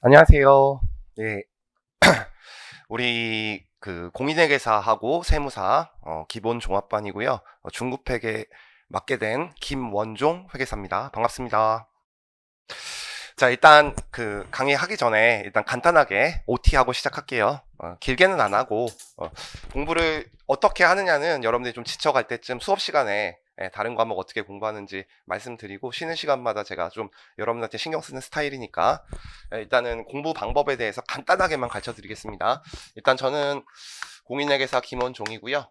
안녕하세요. 예, 우리 공인회계사하고 세무사 기본 종합반이고요. 중급회계 맡게 된 김원종 회계사입니다. 반갑습니다. 자, 일단 강의하기 전에 일단 간단하게 OT하고 시작할게요. 길게는 안 하고 공부를 어떻게 하느냐는 여러분들이 좀 지쳐갈 때쯤 수업 시간에 다른 과목 어떻게 공부하는지 말씀드리고 쉬는 시간마다 제가 좀 여러분한테 신경 쓰는 스타일이니까 일단은 공부 방법에 대해서 간단하게만 가르쳐 드리겠습니다. 일단 저는 공인회계사 김원종이고요.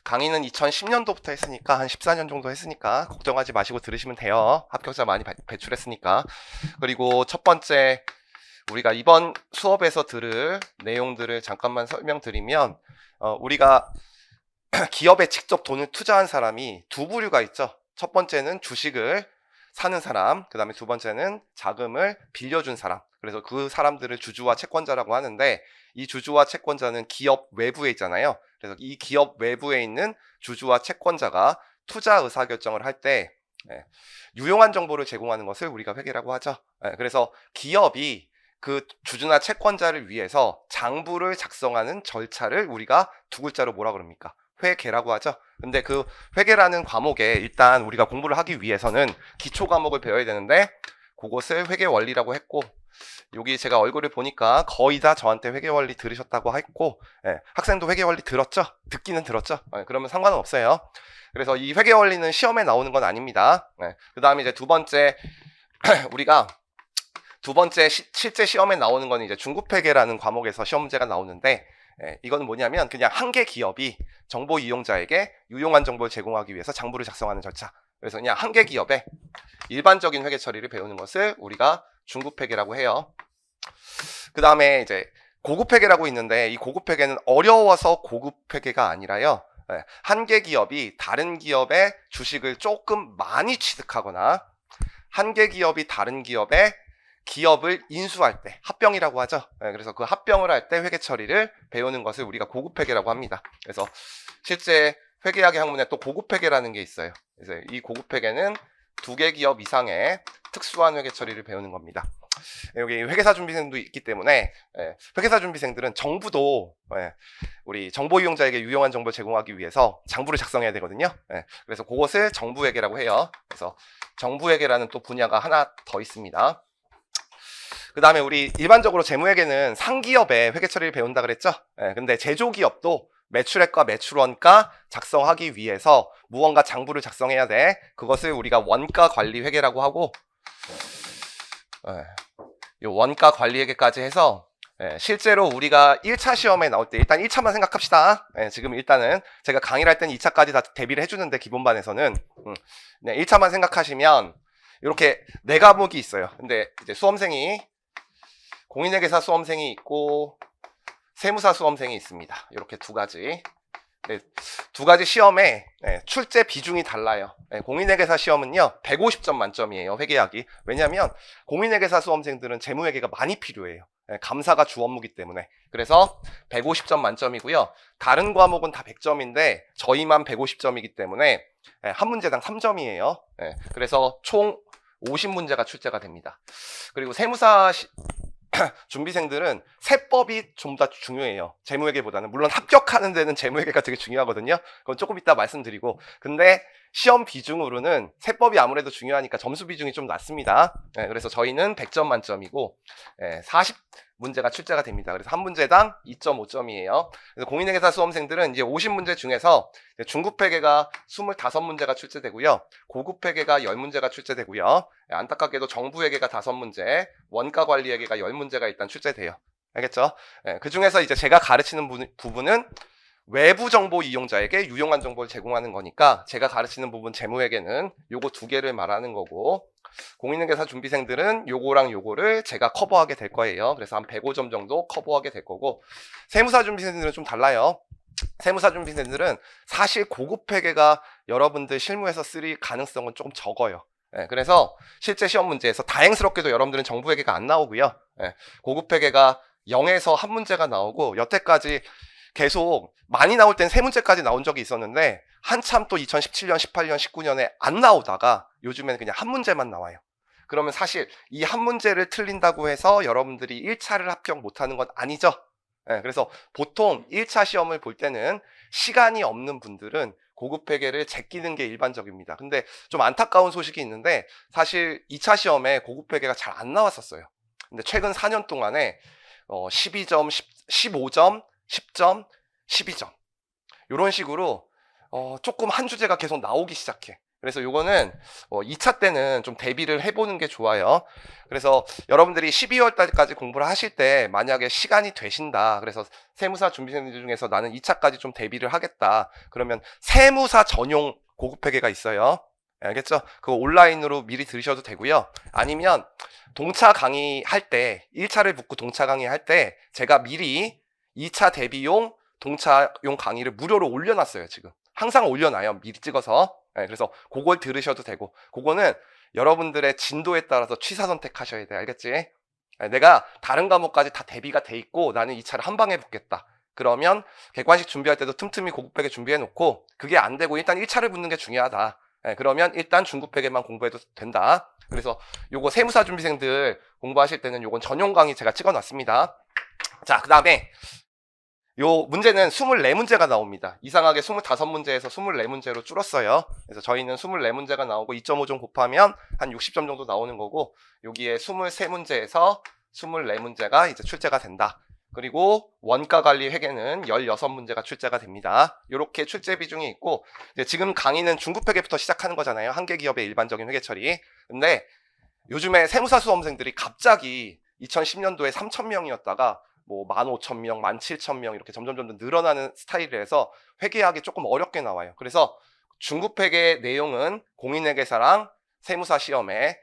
강의는 2010년도부터 했으니까 한 14년 정도 했으니까 걱정하지 마시고 들으시면 돼요. 합격자 많이 배출했으니까. 그리고 첫 번째 우리가 이번 수업에서 들을 내용들을 잠깐만 설명드리면 우리가 기업에 직접 돈을 투자한 사람이 두 부류가 있죠. 첫 번째는 주식을 사는 사람, 그 다음에 두 번째는 자금을 빌려준 사람. 그래서 그 사람들을 주주와 채권자라고 하는데 이 주주와 채권자는 기업 외부에 있잖아요. 그래서 이 기업 외부에 있는 주주와 채권자가 투자 의사결정을 할 때 유용한 정보를 제공하는 것을 우리가 회계라고 하죠. 그래서 기업이 그 주주나 채권자를 위해서 장부를 작성하는 절차를 우리가 두 글자로 뭐라 그럽니까? 회계라고 하죠. 근데 그 회계라는 과목에 일단 우리가 공부를 하기 위해서는 기초 과목을 배워야 되는데 그것을 회계 원리라고 했고, 여기 제가 얼굴을 보니까 거의 다 저한테 회계 원리 들으셨다고 했고, 학생도 회계 원리 들었죠? 듣기는 들었죠? 그러면 상관은 없어요. 그래서 이 회계 원리는 시험에 나오는 건 아닙니다. 그 다음에 이제 두 번째 우리가 두 번째 실제 시험에 나오는 건 이제 중급회계라는 과목에서 시험 문제가 나오는데 이건 뭐냐면 그냥 한 개 기업이 정보 이용자에게 유용한 정보를 제공하기 위해서 장부를 작성하는 절차. 그래서 그냥 한 개 기업의 일반적인 회계 처리를 배우는 것을 우리가 중급회계라고 해요. 그 다음에 이제 고급회계라고 있는데 이 고급회계는 어려워서 고급회계가 아니라요. 한 개 기업이 다른 기업의 주식을 조금 많이 취득하거나 한 개 기업이 다른 기업의 기업을 인수할 때 합병이라고 하죠. 그래서 그 합병을 할 때 회계 처리를 배우는 것을 우리가 고급회계라고 합니다. 그래서 실제 회계학의 학문에 또 고급회계라는 게 있어요. 그래서 이 고급회계는 두 개 기업 이상의 특수한 회계 처리를 배우는 겁니다. 여기 회계사 준비생도 있기 때문에 회계사 준비생들은 정부도 우리 정보 이용자에게 유용한 정보를 제공하기 위해서 장부를 작성해야 되거든요. 그래서 그것을 정부회계라고 해요. 그래서 정부회계라는 또 분야가 하나 더 있습니다. 그 다음에 우리 일반적으로 재무회계는 상기업의 회계 처리를 배운다 그랬죠? 근데 제조기업도 매출액과 매출원가 작성하기 위해서 무언가 장부를 작성해야 돼. 그것을 우리가 원가 관리 회계라고 하고, 이 원가 관리 회계까지 해서 실제로 우리가 1차 시험에 나올 때 일단 1차만 생각합시다. 지금 일단은 제가 강의를 할 때는 2차까지 다 대비를 해주는데 기본반에서는 1차만 생각하시면 이렇게 네 과목이 있어요. 근데 이제 수험생이 공인회계사 수험생이 있고 세무사 수험생이 있습니다. 이렇게 두 가지. 두 가지 시험에 출제 비중이 달라요. 공인회계사 시험은요 150점 만점이에요. 회계학이. 왜냐하면 공인회계사 수험생들은 재무회계가 많이 필요해요. 감사가 주 업무기 때문에. 그래서 150점 만점이고요. 다른 과목은 다 100점인데 저희만 150점이기 때문에 한 문제당 3점이에요. 그래서 총 50문제가 출제가 됩니다. 그리고 세무사 준비생들은 세법이 좀 더 중요해요. 재무회계보다는. 물론 합격하는 데는 재무회계가 되게 중요하거든요. 그건 조금 이따 말씀드리고. 근데 시험 비중으로는 세법이 아무래도 중요하니까 점수 비중이 좀 낮습니다. 그래서 저희는 100점 만점이고 40문제가 출제가 됩니다. 그래서 한 문제당 2.5점이에요. 그래서 공인회계사 수험생들은 이제 50문제 중에서 중급회계가 25문제가 출제되고요. 고급회계가 10문제가 출제되고요. 안타깝게도 정부회계가 5문제, 원가관리회계가 10문제가 일단 출제돼요. 알겠죠? 그 중에서 이제 제가 가르치는 부분은 외부 정보 이용자에게 유용한 정보를 제공하는 거니까 제가 가르치는 부분 재무회계는 요거 두 개를 말하는 거고, 공인회계사 준비생들은 요거랑 요거를 제가 커버하게 될 거예요. 그래서 한 105점 정도 커버하게 될 거고, 세무사 준비생들은 좀 달라요. 세무사 준비생들은 사실 고급회계가 여러분들 실무에서 쓸 가능성은 조금 적어요. 그래서 실제 시험 문제에서 다행스럽게도 여러분들은 정부회계가 안 나오고요. 고급회계가 0에서 한 문제가 나오고, 여태까지 계속 많이 나올 땐 3문제까지 나온 적이 있었는데 한참 또 2017년, 18년, 19년에 안 나오다가 요즘에는 그냥 한 문제만 나와요. 그러면 사실 이 한 문제를 틀린다고 해서 여러분들이 1차를 합격 못하는 건 아니죠. 예, 그래서 보통 1차 시험을 볼 때는 시간이 없는 분들은 고급 회계를 제끼는 게 일반적입니다. 근데 좀 안타까운 소식이 있는데 사실 2차 시험에 고급 회계가 잘 안 나왔었어요. 근데 최근 4년 동안에 12점, 15점, 10점, 12점 이런 식으로 조금 한 주제가 계속 나오기 시작해. 그래서 요거는 2차 때는 좀 대비를 해보는 게 좋아요. 그래서 여러분들이 12월 달까지 공부를 하실 때 만약에 시간이 되신다. 그래서 세무사 준비생들 중에서 나는 2차까지 좀 대비를 하겠다. 그러면 세무사 전용 고급회계가 있어요. 알겠죠? 그거 온라인으로 미리 들으셔도 되고요. 아니면 동차 강의 할 때 1차를 붙고 동차 강의 할 때 제가 미리 2차 대비용 동차용 강의를 무료로 올려놨어요. 지금 항상 올려놔요. 미리 찍어서. 그래서 그걸 들으셔도 되고, 그거는 여러분들의 진도에 따라서 취사 선택하셔야 돼. 알겠지? 내가 다른 과목까지 다 대비가 돼 있고 나는 2차를 한 방에 붙겠다. 그러면 객관식 준비할 때도 틈틈이 고급회계 준비해 놓고, 그게 안 되고 일단 1차를 붙는 게 중요하다. 그러면 일단 중급회계만 공부해도 된다. 그래서 요거 세무사 준비생들 공부하실 때는 요건 전용 강의 제가 찍어 놨습니다. 자, 그 다음에 요 문제는 24문제가 나옵니다. 이상하게 25문제에서 24문제로 줄었어요. 그래서 저희는 24문제가 나오고 2.5점 곱하면 한 60점 정도 나오는 거고, 여기에 23문제에서 24문제가 이제 출제가 된다. 그리고 원가 관리 회계는 16문제가 출제가 됩니다. 이렇게 출제 비중이 있고, 지금 강의는 중급 회계부터 시작하는 거잖아요. 한계 기업의 일반적인 회계 처리. 근데 요즘에 세무사 수험생들이 갑자기 2010년도에 3,000명이었다가 뭐 15,000명, 17,000명 이렇게 점점 늘어나는 스타일이라서 회계하기 조금 어렵게 나와요. 그래서 중급회계 내용은 공인회계사랑 세무사 시험에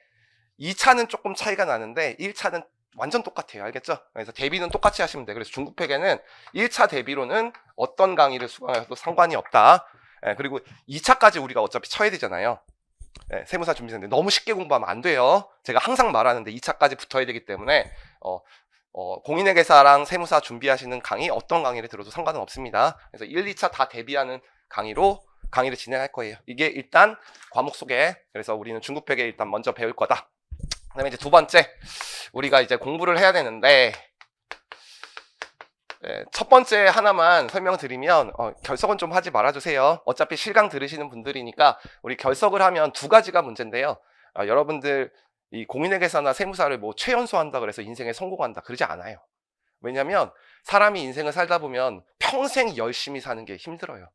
2차는 조금 차이가 나는데 1차는 완전 똑같아요. 알겠죠? 그래서 대비는 똑같이 하시면 돼요. 그래서 중급회계는 1차 대비로는 어떤 강의를 수강해도 상관이 없다. 그리고 2차까지 우리가 어차피 쳐야 되잖아요. 세무사 준비생들 너무 쉽게 공부하면 안 돼요. 제가 항상 말하는데 2차까지 붙어야 되기 때문에 공인회계사랑 세무사 준비하시는 강의 어떤 강의를 들어도 상관은 없습니다. 그래서 1, 2차 다 대비하는 강의를 진행할 거예요. 이게 일단 과목 소개. 그래서 우리는 중급회계 일단 먼저 배울 거다. 그 다음에 이제 두 번째, 우리가 이제 공부를 해야 되는데, 첫 번째 하나만 설명드리면 결석은 좀 하지 말아주세요. 어차피 실강 들으시는 분들이니까 우리 결석을 하면 두 가지가 문제인데요. 여러분들 이 공인회계사나 세무사를 뭐 최연소한다 그래서 인생에 성공한다 그러지 않아요. 왜냐면 사람이 인생을 살다 보면 평생 열심히 사는 게 힘들어요.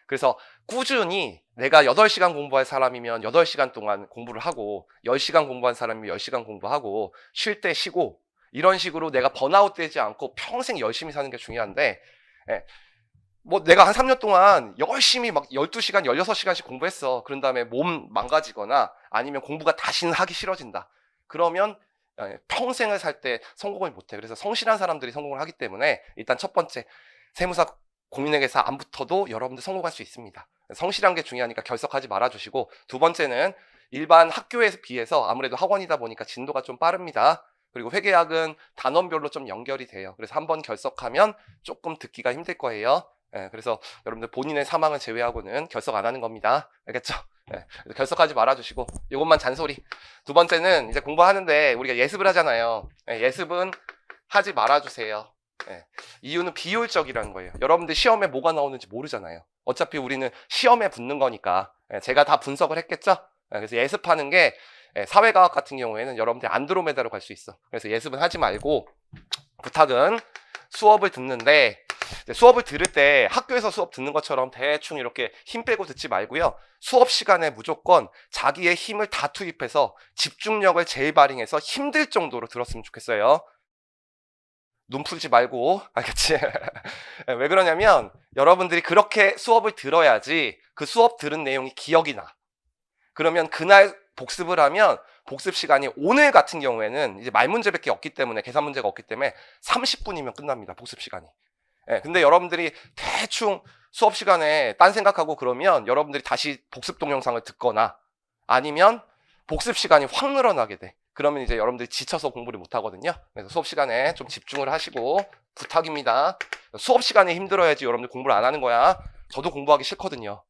그래서 꾸준히 내가 8시간 공부할 사람이면 8시간 동안 공부를 하고, 10시간 공부한 사람이면 10시간 공부하고, 쉴 때 쉬고, 이런 식으로 내가 번아웃 되지 않고 평생 열심히 사는 게 중요한데, 뭐 내가 한 3년 동안 열심히 막 12시간, 16시간씩 공부했어. 그런 다음에 몸 망가지거나 아니면 공부가 다시는 하기 싫어진다. 그러면 평생을 살 때 성공을 못해. 그래서 성실한 사람들이 성공을 하기 때문에 일단 첫 번째, 세무사 공인회계사 안 붙어도 여러분들 성공할 수 있습니다. 성실한 게 중요하니까 결석하지 말아주시고, 두 번째는 일반 학교에 비해서 아무래도 학원이다 보니까 진도가 좀 빠릅니다. 그리고 회계학은 단원별로 좀 연결이 돼요. 그래서 한번 결석하면 조금 듣기가 힘들 거예요. 그래서 여러분들 본인의 사망을 제외하고는 결석 안 하는 겁니다. 알겠죠? 결석하지 말아주시고, 이것만 잔소리. 두 번째는 이제 공부하는데 우리가 예습을 하잖아요. 예습은 하지 말아주세요. 이유는 비효율적이라는 거예요. 여러분들 시험에 뭐가 나오는지 모르잖아요. 어차피 우리는 시험에 붙는 거니까. 제가 다 분석을 했겠죠? 그래서 예습하는 게 사회과학 같은 경우에는 여러분들 안드로메다로 갈 수 있어. 그래서 예습은 하지 말고, 부탁은 수업을 듣는데, 수업을 들을 때 학교에서 수업 듣는 것처럼 대충 이렇게 힘 빼고 듣지 말고요. 수업 시간에 무조건 자기의 힘을 다 투입해서 집중력을 재발휘해서 힘들 정도로 들었으면 좋겠어요. 눈 풀지 말고. 알겠지? 왜 그러냐면 여러분들이 그렇게 수업을 들어야지 그 수업 들은 내용이 기억이 나. 그러면 그날 복습을 하면 복습 시간이, 오늘 같은 경우에는 이제 말 문제밖에 없기 때문에, 계산 문제가 없기 때문에 30분이면 끝납니다. 복습 시간이. 근데 여러분들이 대충 수업 시간에 딴 생각하고 그러면 여러분들이 다시 복습 동영상을 듣거나 아니면 복습 시간이 확 늘어나게 돼. 그러면 이제 여러분들이 지쳐서 공부를 못 하거든요. 그래서 수업 시간에 좀 집중을 하시고, 부탁입니다. 수업 시간에 힘들어야지 여러분들 공부를 안 하는 거야. 저도 공부하기 싫거든요.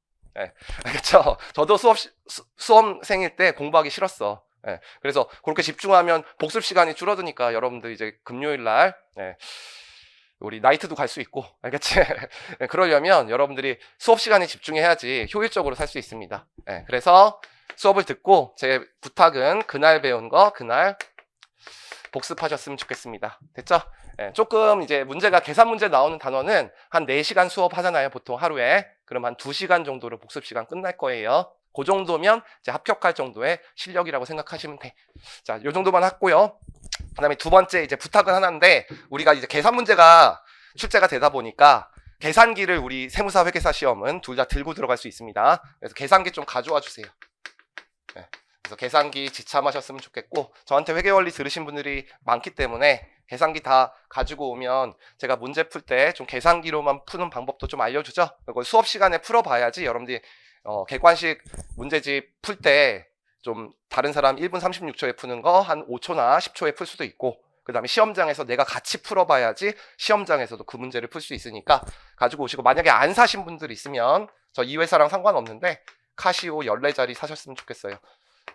알겠죠? 저도 수험생일 때 공부하기 싫었어. 예, 그래서 그렇게 집중하면 복습 시간이 줄어드니까 여러분들 이제 금요일 날 예, 우리 나이트도 갈 수 있고, 알겠지? 예, 그러려면 여러분들이 수업 시간에 집중해야지 효율적으로 살 수 있습니다. 예, 그래서 수업을 듣고 제 부탁은 그날 배운 거 그날 복습하셨으면 좋겠습니다. 됐죠? 예, 조금 이제 문제가 계산 문제 나오는 단원은 한 4시간 수업 하잖아요, 보통 하루에. 그럼 한 2시간 정도로 복습 시간 끝날 거예요. 그 정도면 이제 합격할 정도의 실력이라고 생각하시면 돼. 자, 요 정도만 했고요. 그 다음에 두 번째 이제 부탁은 하나인데, 우리가 이제 계산 문제가 출제가 되다 보니까 계산기를 우리 세무사 회계사 시험은 둘 다 들고 들어갈 수 있습니다. 그래서 계산기 좀 가져와 주세요. 네. 그래서 계산기 지참하셨으면 좋겠고, 저한테 회계원리 들으신 분들이 많기 때문에 계산기 다 가지고 오면 제가 문제 풀 때 좀 계산기로만 푸는 방법도 좀 알려주죠. 그걸 수업 시간에 풀어봐야지 여러분들이 객관식 문제집 풀 때 좀 다른 사람 1분 36초에 푸는 거 한 5초나 10초에 풀 수도 있고, 그 다음에 시험장에서 내가 같이 풀어봐야지 시험장에서도 그 문제를 풀 수 있으니까 가지고 오시고, 만약에 안 사신 분들 있으면 저 이 회사랑 상관없는데 카시오 14자리 사셨으면 좋겠어요.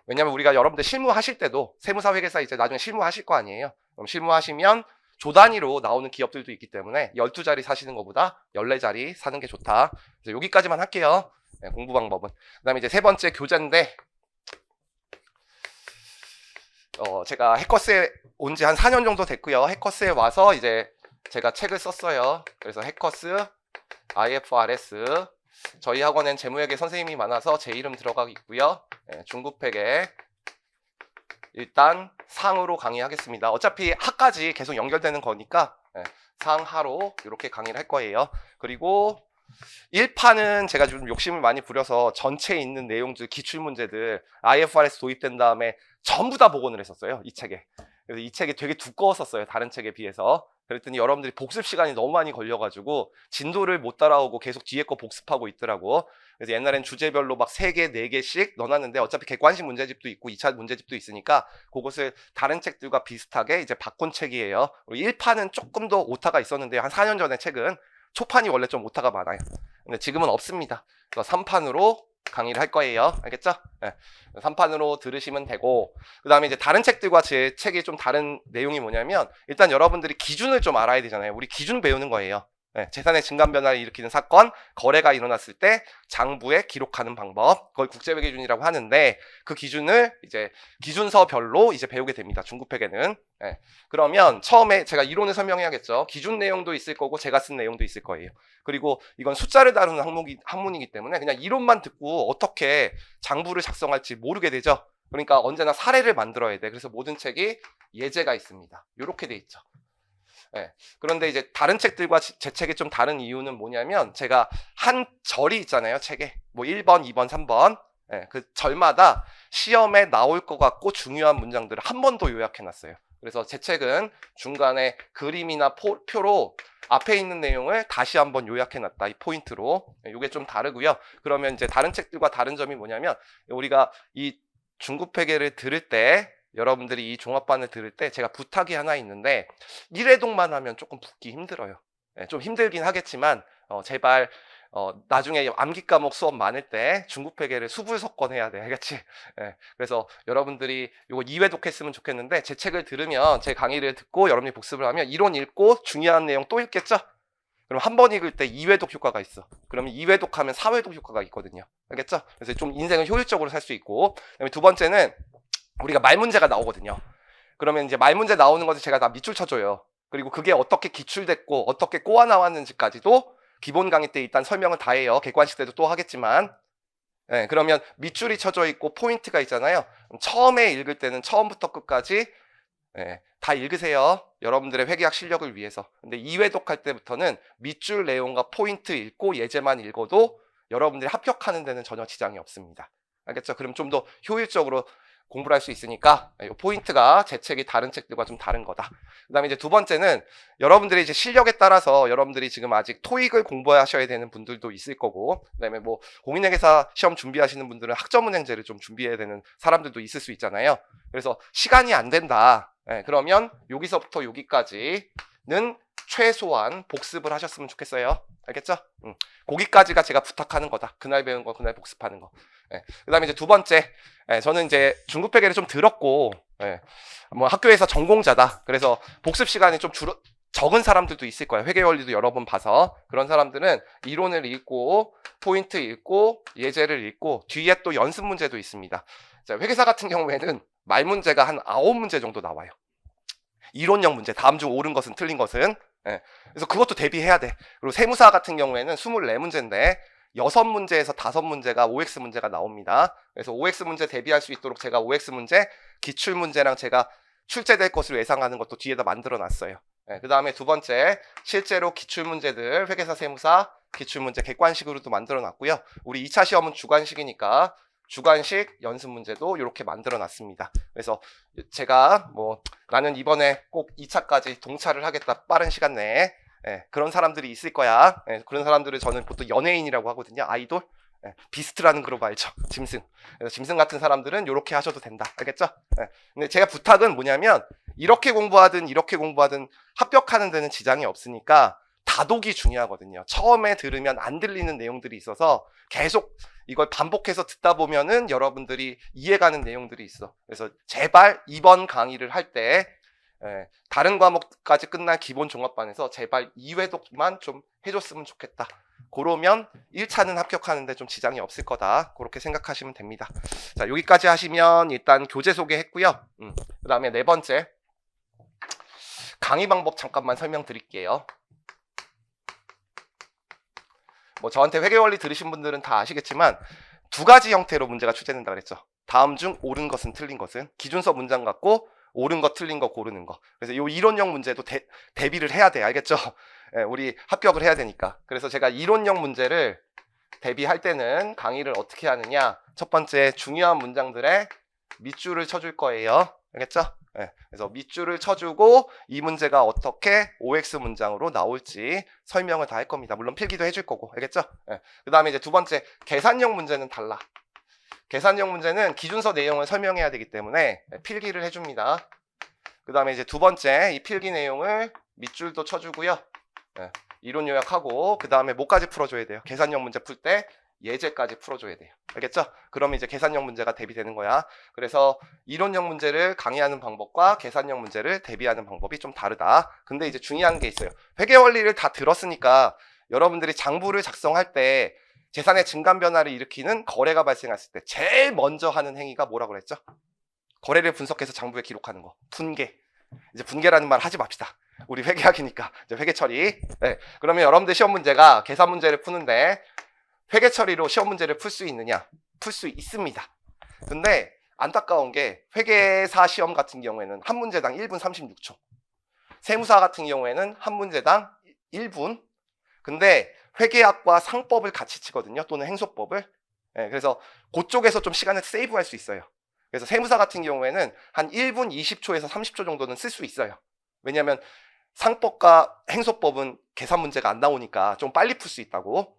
왜냐면 우리가 여러분들 실무하실 때도 세무사 회계사 이제 나중에 실무하실 거 아니에요. 그럼 실무하시면 조 단위로 나오는 기업들도 있기 때문에 12자리 사시는 것보다 14자리 사는 게 좋다. 그래서 여기까지만 할게요. 네, 공부 방법은. 그 다음에 이제 세 번째 교재인데, 제가 해커스에 온 지 한 4년 정도 됐고요. 해커스에 와서 이제 제가 책을 썼어요. 그래서 해커스 IFRS, 저희 학원엔 재무회계 선생님이 많아서 제 이름 들어가고 있고요. 네, 중급회계 일단 상으로 강의하겠습니다. 어차피 하까지 계속 연결되는 거니까 네, 상하로 이렇게 강의를 할 거예요. 그리고 1판은 제가 좀 욕심을 많이 부려서 전체에 있는 내용들, 기출문제들 IFRS 도입된 다음에 전부 다 복원을 했었어요, 이 책에. 그래서 이 책이 되게 두꺼웠었어요, 다른 책에 비해서. 그랬더니 여러분들이 복습 시간이 너무 많이 걸려가지고 진도를 못 따라오고 계속 뒤에 거 복습하고 있더라고. 그래서 옛날엔 주제별로 막 3개, 4개씩 넣어놨는데 어차피 객관식 문제집도 있고 2차 문제집도 있으니까 그것을 다른 책들과 비슷하게 이제 바꾼 책이에요. 1판은 조금 더 오타가 있었는데, 한 4년 전에 책은 초판이 원래 좀 오타가 많아요. 근데 지금은 없습니다. 그래서 3판으로 강의를 할 거예요. 알겠죠? 네. 3판으로 들으시면 되고, 그 다음에 이제 다른 책들과 제 책이 좀 다른 내용이 뭐냐면, 일단 여러분들이 기준을 좀 알아야 되잖아요. 우리 기준 배우는 거예요. 네. 재산의 증감 변화를 일으키는 사건, 거래가 일어났을 때 장부에 기록하는 방법, 그걸 국제회계 기준이라고 하는데, 그 기준을 이제 기준서별로 이제 배우게 됩니다. 중급회계는. 네. 그러면 처음에 제가 이론을 설명해야겠죠. 기준 내용도 있을 거고 제가 쓴 내용도 있을 거예요. 그리고 이건 숫자를 다루는 학문이기 때문에 그냥 이론만 듣고 어떻게 장부를 작성할지 모르게 되죠. 그러니까 언제나 사례를 만들어야 돼. 그래서 모든 책이 예제가 있습니다. 이렇게 돼 있죠. 네. 그런데 이제 다른 책들과 제 책이 좀 다른 이유는 뭐냐면, 제가 한 절이 있잖아요, 책에. 뭐 1번, 2번, 3번. 네. 그 절마다 시험에 나올 것 같고 중요한 문장들을 한 번 더 요약해 놨어요. 그래서 제 책은 중간에 그림이나 표로 앞에 있는 내용을 다시 한번 요약해 놨다, 이 포인트로. 이게 좀 다르고요. 그러면 이제 다른 책들과 다른 점이 뭐냐면, 우리가 이 중급회계를 들을 때, 여러분들이 이 종합반을 들을 때 제가 부탁이 하나 있는데, 1회독만 하면 조금 붙기 힘들어요. 네, 좀 힘들긴 하겠지만 제발 나중에 암기 과목 수업 많을 때 중급회계를 수불석권 해야 돼, 알겠지? 네, 그래서 여러분들이 이거 2회독 했으면 좋겠는데, 제 책을 들으면, 제 강의를 듣고 여러분이 복습을 하면 이론 읽고 중요한 내용 또 읽겠죠? 그럼 한 번 읽을 때 2회독 효과가 있어. 그러면 2회독 하면 4회독 효과가 있거든요. 알겠죠? 그래서 좀 인생을 효율적으로 살 수 있고, 그다음에 두 번째는 우리가 말문제가 나오거든요. 그러면 이제 말문제 나오는 것을 제가 다 밑줄 쳐줘요. 그리고 그게 어떻게 기출됐고 어떻게 꼬아 나왔는지까지도 기본 강의 때 일단 설명을 다 해요. 객관식 때도 또 하겠지만. 네, 그러면 밑줄이 쳐져 있고 포인트가 있잖아요. 처음에 읽을 때는 처음부터 끝까지 다 읽으세요. 여러분들의 회계학 실력을 위해서. 근데 2회독 할 때부터는 밑줄 내용과 포인트 읽고 예제만 읽어도 여러분들이 합격하는 데는 전혀 지장이 없습니다. 알겠죠? 그럼 좀 더 효율적으로 공부를 할 수 있으니까 이 포인트가 제 책이 다른 책들과 좀 다른 거다. 그 다음에 이제 두 번째는, 여러분들의 이제 실력에 따라서 여러분들이 지금 아직 토익을 공부하셔야 되는 분들도 있을 거고, 그 다음에 뭐 공인회계사 시험 준비하시는 분들은 학점은행제를 좀 준비해야 되는 사람들도 있을 수 있잖아요. 그래서 시간이 안 된다. 그러면 여기서부터 여기까지는 최소한 복습을 하셨으면 좋겠어요. 알겠죠? 거기까지가 제가 부탁하는 거다. 그날 배운 거 그날 복습하는 거. 그 다음에 이제 두 번째, 예, 저는 이제 중급회계를 좀 들었고, 예, 뭐 학교에서 전공자다. 그래서 복습 시간이 좀 적은 사람들도 있을 거예요. 회계 원리도 여러 번 봐서. 그런 사람들은 이론을 읽고, 포인트 읽고, 예제를 읽고, 뒤에 또 연습 문제도 있습니다. 자, 회계사 같은 경우에는 말 문제가 한 9문제 정도 나와요. 이론형 문제, 다음 중 옳은 것은 틀린 것은. 예, 그래서 그것도 대비해야 돼. 그리고 세무사 같은 경우에는 24문제인데, 6문제에서 5문제가 OX 문제가 나옵니다. 그래서 OX 문제 대비할 수 있도록 제가 OX 문제, 기출 문제랑 제가 출제될 것으로 예상하는 것도 뒤에다 만들어 놨어요. 네, 그 다음에 두 번째, 실제로 기출 문제들, 회계사 세무사, 기출 문제 객관식으로도 만들어 놨고요. 우리 2차 시험은 주관식이니까 주관식 연습 문제도 이렇게 만들어 놨습니다. 그래서 제가 나는 이번에 꼭 2차까지 동차를 하겠다, 빠른 시간 내에. 예, 그런 사람들이 있을 거야. 예, 그런 사람들을 저는 보통 연예인이라고 하거든요. 아이돌. 예, 비스트라는 그룹 알죠? 짐승. 그래서 짐승 같은 사람들은 이렇게 하셔도 된다. 알겠죠? 예, 근데 제가 부탁은 뭐냐면 이렇게 공부하든 이렇게 공부하든 합격하는 데는 지장이 없으니까 다독이 중요하거든요. 처음에 들으면 안 들리는 내용들이 있어서 계속 이걸 반복해서 듣다 보면은 여러분들이 이해가는 내용들이 있어. 그래서 제발 이번 강의를 할때 다른 과목까지 끝난 기본 종합반에서 제발 2회독만 좀 해줬으면 좋겠다. 그러면 1차는 합격하는데 좀 지장이 없을 거다. 그렇게 생각하시면 됩니다. 자, 여기까지 하시면 일단 교재 소개했고요. 그 다음에 네 번째, 강의 방법 잠깐만 설명드릴게요. 저한테 회계원리 들으신 분들은 다 아시겠지만 두 가지 형태로 문제가 출제된다 그랬죠. 다음 중 옳은 것은 틀린 것은 기준서 문장 갖고 옳은 거 틀린 거 고르는 거. 그래서 이 이론형 문제도 대비를 해야 돼. 알겠죠? 예, 우리 합격을 해야 되니까. 그래서 제가 이론형 문제를 대비할 때는 강의를 어떻게 하느냐. 첫 번째, 중요한 문장들에 밑줄을 쳐줄 거예요. 알겠죠? 예, 그래서 밑줄을 쳐주고 이 문제가 어떻게 OX 문장으로 나올지 설명을 다 할 겁니다. 물론 필기도 해줄 거고. 알겠죠? 예, 그 다음에 이제 두 번째, 계산형 문제는 달라. 계산형 문제는 기준서 내용을 설명해야 되기 때문에 필기를 해줍니다. 그 다음에 이제 두 번째, 이 필기 내용을 밑줄도 쳐주고요. 이론 요약하고 그 다음에 뭐까지 풀어줘야 돼요? 계산형 문제 풀 때 예제까지 풀어줘야 돼요. 알겠죠? 그러면 이제 계산형 문제가 대비되는 거야. 그래서 이론형 문제를 강의하는 방법과 계산형 문제를 대비하는 방법이 좀 다르다. 근데 이제 중요한 게 있어요. 회계 원리를 다 들었으니까 여러분들이 장부를 작성할 때 재산의 증감 변화를 일으키는 거래가 발생했을 때 제일 먼저 하는 행위가 뭐라고 그랬죠? 거래를 분석해서 장부에 기록하는 거. 분계. 이제 분계라는 말 하지 맙시다. 우리 회계학이니까. 이제 회계 처리. 네. 그러면 여러분들 시험 문제가 계산 문제를 푸는데 회계 처리로 시험 문제를 풀 수 있느냐? 풀 수 있습니다. 근데 안타까운 게 회계사 시험 같은 경우에는 한 문제당 1분 36초. 세무사 같은 경우에는 한 문제당 1분. 근데 회계학과 상법을 같이 치거든요. 또는 행소법을. 그래서 그쪽에서 좀 시간을 세이브할 수 있어요. 그래서 세무사 같은 경우에는 한 1분 20초에서 30초 정도는 쓸 수 있어요. 왜냐하면 상법과 행소법은 계산 문제가 안 나오니까 좀 빨리 풀 수 있다고.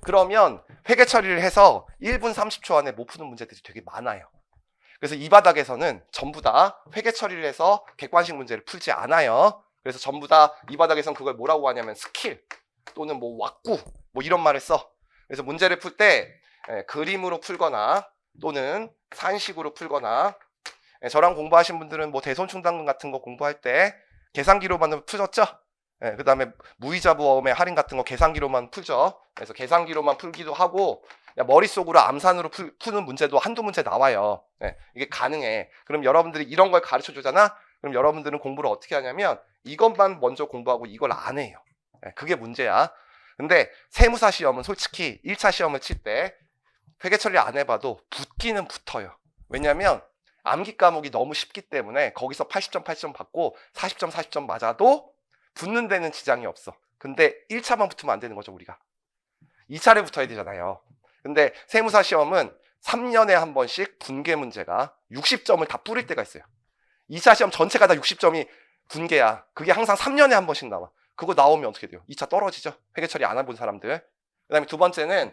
그러면 회계 처리를 해서 1분 30초 안에 못 푸는 문제들이 되게 많아요. 그래서 이 바닥에서는 전부 다 회계 처리를 해서 객관식 문제를 풀지 않아요. 그래서 전부 다 이 바닥에서는 그걸 뭐라고 하냐면 스킬 또는 왁구 이런 말을 써. 그래서 문제를 풀 때 그림으로 풀거나 또는 산식으로 풀거나 저랑 공부하신 분들은 대손충당금 같은 거 공부할 때 계산기로만 풀었죠. 그 다음에 무이자 보험의 할인 같은 거 계산기로만 풀죠. 그래서 계산기로만 풀기도 하고 머릿속으로 암산으로 푸는 문제도 한두 문제 나와요. 이게 가능해. 그럼 여러분들이 이런 걸 가르쳐 주잖아. 그럼 여러분들은 공부를 어떻게 하냐면 이것만 먼저 공부하고 이걸 안 해요. 그게 문제야. 근데 세무사 시험은 솔직히 1차 시험을 칠 때 회계 처리 안 해봐도 붙기는 붙어요. 왜냐면 암기 과목이 너무 쉽기 때문에 거기서 80점 80점 받고 40점 40점 맞아도 붙는 데는 지장이 없어. 근데 1차만 붙으면 안 되는 거죠, 우리가. 2차를 붙어야 되잖아요. 근데 세무사 시험은 3년에 한 번씩 분계 문제가 60점을 다 뿌릴 때가 있어요. 2차 시험 전체가 다 60점이 분계야. 그게 항상 3년에 한 번씩 나와. 그거 나오면 어떻게 돼요? 2차 떨어지죠. 회계 처리 안 해본 사람들. 그 다음에 두 번째는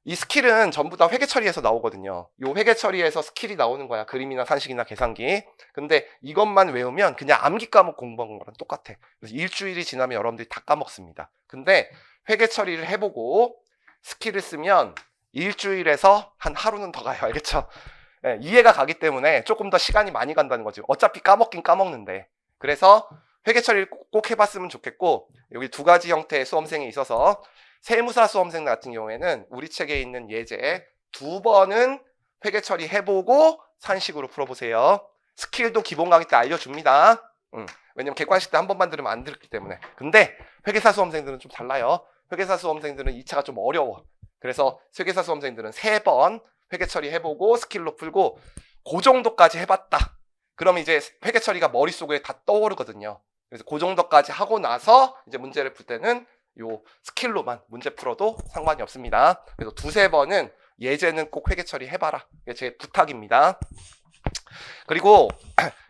이 스킬은 전부 다 회계 처리에서 나오거든요. 요 회계 처리에서 스킬이 나오는 거야. 그림이나 산식이나 계산기. 근데 이것만 외우면 그냥 암기 과목 공부한 거랑 똑같아. 그래서 일주일이 지나면 여러분들이 다 까먹습니다. 근데 회계 처리를 해보고 스킬을 쓰면 일주일에서 한 하루는 더 가요. 알겠죠? 예, 이해가 가기 때문에 조금 더 시간이 많이 간다는 거죠. 어차피 까먹긴 까먹는데. 그래서 회계 처리를 꼭 해봤으면 좋겠고, 여기 두 가지 형태의 수험생이 있어서 세무사 수험생 같은 경우에는 우리 책에 있는 예제 2번은 회계 처리 해보고 산식으로 풀어보세요. 스킬도 기본 강의 때 알려줍니다. 왜냐면 객관식 때 한 번만 들으면 안 들었기 때문에. 근데 회계사 수험생들은 좀 달라요. 회계사 수험생들은 2차가 좀 어려워. 그래서 회계사 수험생들은 3번 회계 처리 해보고 스킬로 풀고 그 정도까지 해봤다. 그럼 이제 회계 처리가 머릿속에 다 떠오르거든요. 그래서 그 정도까지 하고 나서 이제 문제를 풀 때는 요 스킬로만 문제 풀어도 상관이 없습니다. 그래서 2-3번은 예제는 꼭 회계 처리 해봐라. 이게 제 부탁입니다. 그리고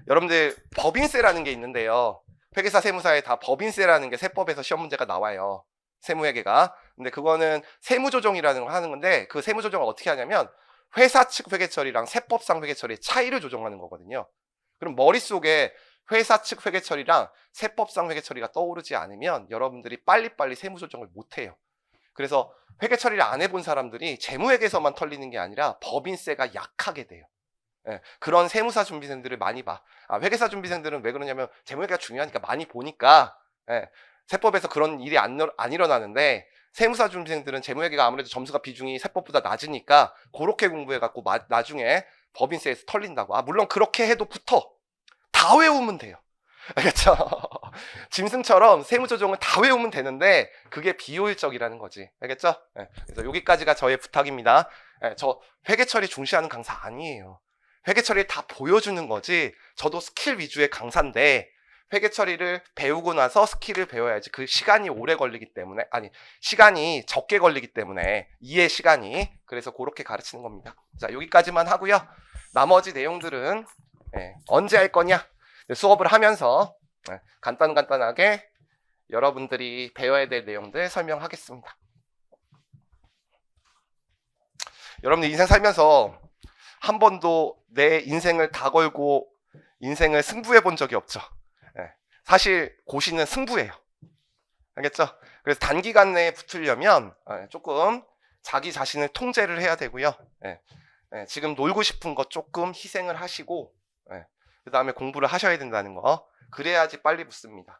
여러분들 법인세라는 게 있는데요. 회계사 세무사에 다 법인세라는 게 세법에서 시험 문제가 나와요. 세무회계가. 근데 그거는 세무조정이라는 걸 하는 건데 그 세무조정을 어떻게 하냐면 회사 측 회계처리랑 세법상 회계처리의 차이를 조정하는 거거든요. 그럼 머릿속에 회사 측 회계처리랑 세법상 회계처리가 떠오르지 않으면 여러분들이 빨리빨리 세무조정을 못해요. 그래서 회계처리를 안 해본 사람들이 재무회계에서만 털리는 게 아니라 법인세가 약하게 돼요. 예, 그런 세무사 준비생들을 많이 봐. 회계사 준비생들은 왜 그러냐면 재무회계가 중요하니까 많이 보니까 예, 세법에서 그런 일이 안 일어나는데 세무사 준비생들은 재무회계가 아무래도 점수가 비중이 세법보다 낮으니까 그렇게 공부해갖고 나중에 법인세에서 털린다고. 물론 그렇게 해도 붙어. 다 외우면 돼요. 알겠죠? 짐승처럼 세무조정을 다 외우면 되는데 그게 비효율적이라는 거지. 알겠죠? 네. 그래서 여기까지가 저의 부탁입니다. 네, 저 회계처리 중시하는 강사 아니에요. 회계처리를 다 보여주는 거지. 저도 스킬 위주의 강사인데 회계처리를 배우고 나서 스킬을 배워야지. 그 시간이 오래 걸리기 때문에 시간이 적게 걸리기 때문에 이해 시간이. 그래서 그렇게 가르치는 겁니다. 자, 여기까지만 하고요. 나머지 내용들은 언제 할 거냐? 수업을 하면서 간단하게 여러분들이 배워야 될 내용들 설명하겠습니다. 여러분들 인생 살면서 한 번도 내 인생을 다 걸고 인생을 승부해 본 적이 없죠. 사실 고시는 승부예요. 알겠죠? 그래서 단기간 내에 붙으려면 조금 자기 자신을 통제를 해야 되고요. 지금 놀고 싶은 거 조금 희생을 하시고 그 다음에 공부를 하셔야 된다는 거. 그래야지 빨리 붙습니다.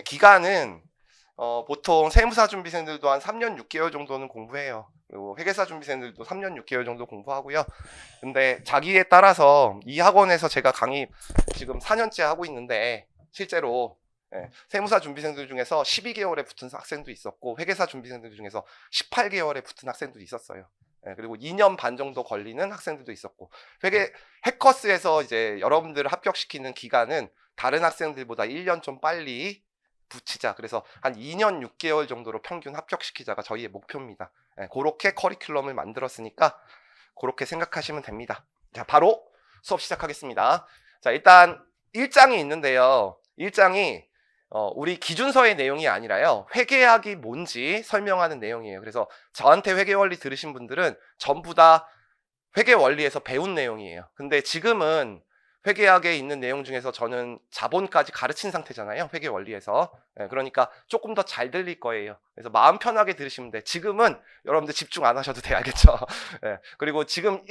기간은 보통 세무사 준비생들도 한 3년 6개월 정도는 공부해요. 그리고 회계사 준비생들도 3년 6개월 정도 공부하고요. 근데 자기에 따라서 이 학원에서 제가 강의 지금 4년째 하고 있는데 실제로 세무사 준비생들 중에서 12개월에 붙은 학생도 있었고 회계사 준비생들 중에서 18개월에 붙은 학생도 있었어요. 그리고 2년 반 정도 걸리는 학생들도 있었고 해커스에서 이제 여러분들을 합격시키는 기간은 다른 학생들보다 1년 좀 빨리 붙이자. 그래서 한 2년 6개월 정도로 평균 합격시키자가 저희의 목표입니다. 그렇게 커리큘럼을 만들었으니까 그렇게 생각하시면 됩니다. 자, 바로 수업 시작하겠습니다. 자, 일단 1장이 있는데요. 1장이 우리 기준서의 내용이 아니라요. 회계학이 뭔지 설명하는 내용이에요. 그래서 저한테 회계원리 들으신 분들은 전부 다 회계원리에서 배운 내용이에요. 근데 지금은 회계학에 있는 내용 중에서 저는 자본까지 가르친 상태잖아요. 회계원리에서. 그러니까 조금 더 잘 들릴 거예요. 그래서 마음 편하게 들으시면 돼. 지금은 여러분들 집중 안 하셔도 돼요. 알겠죠? 그리고 지금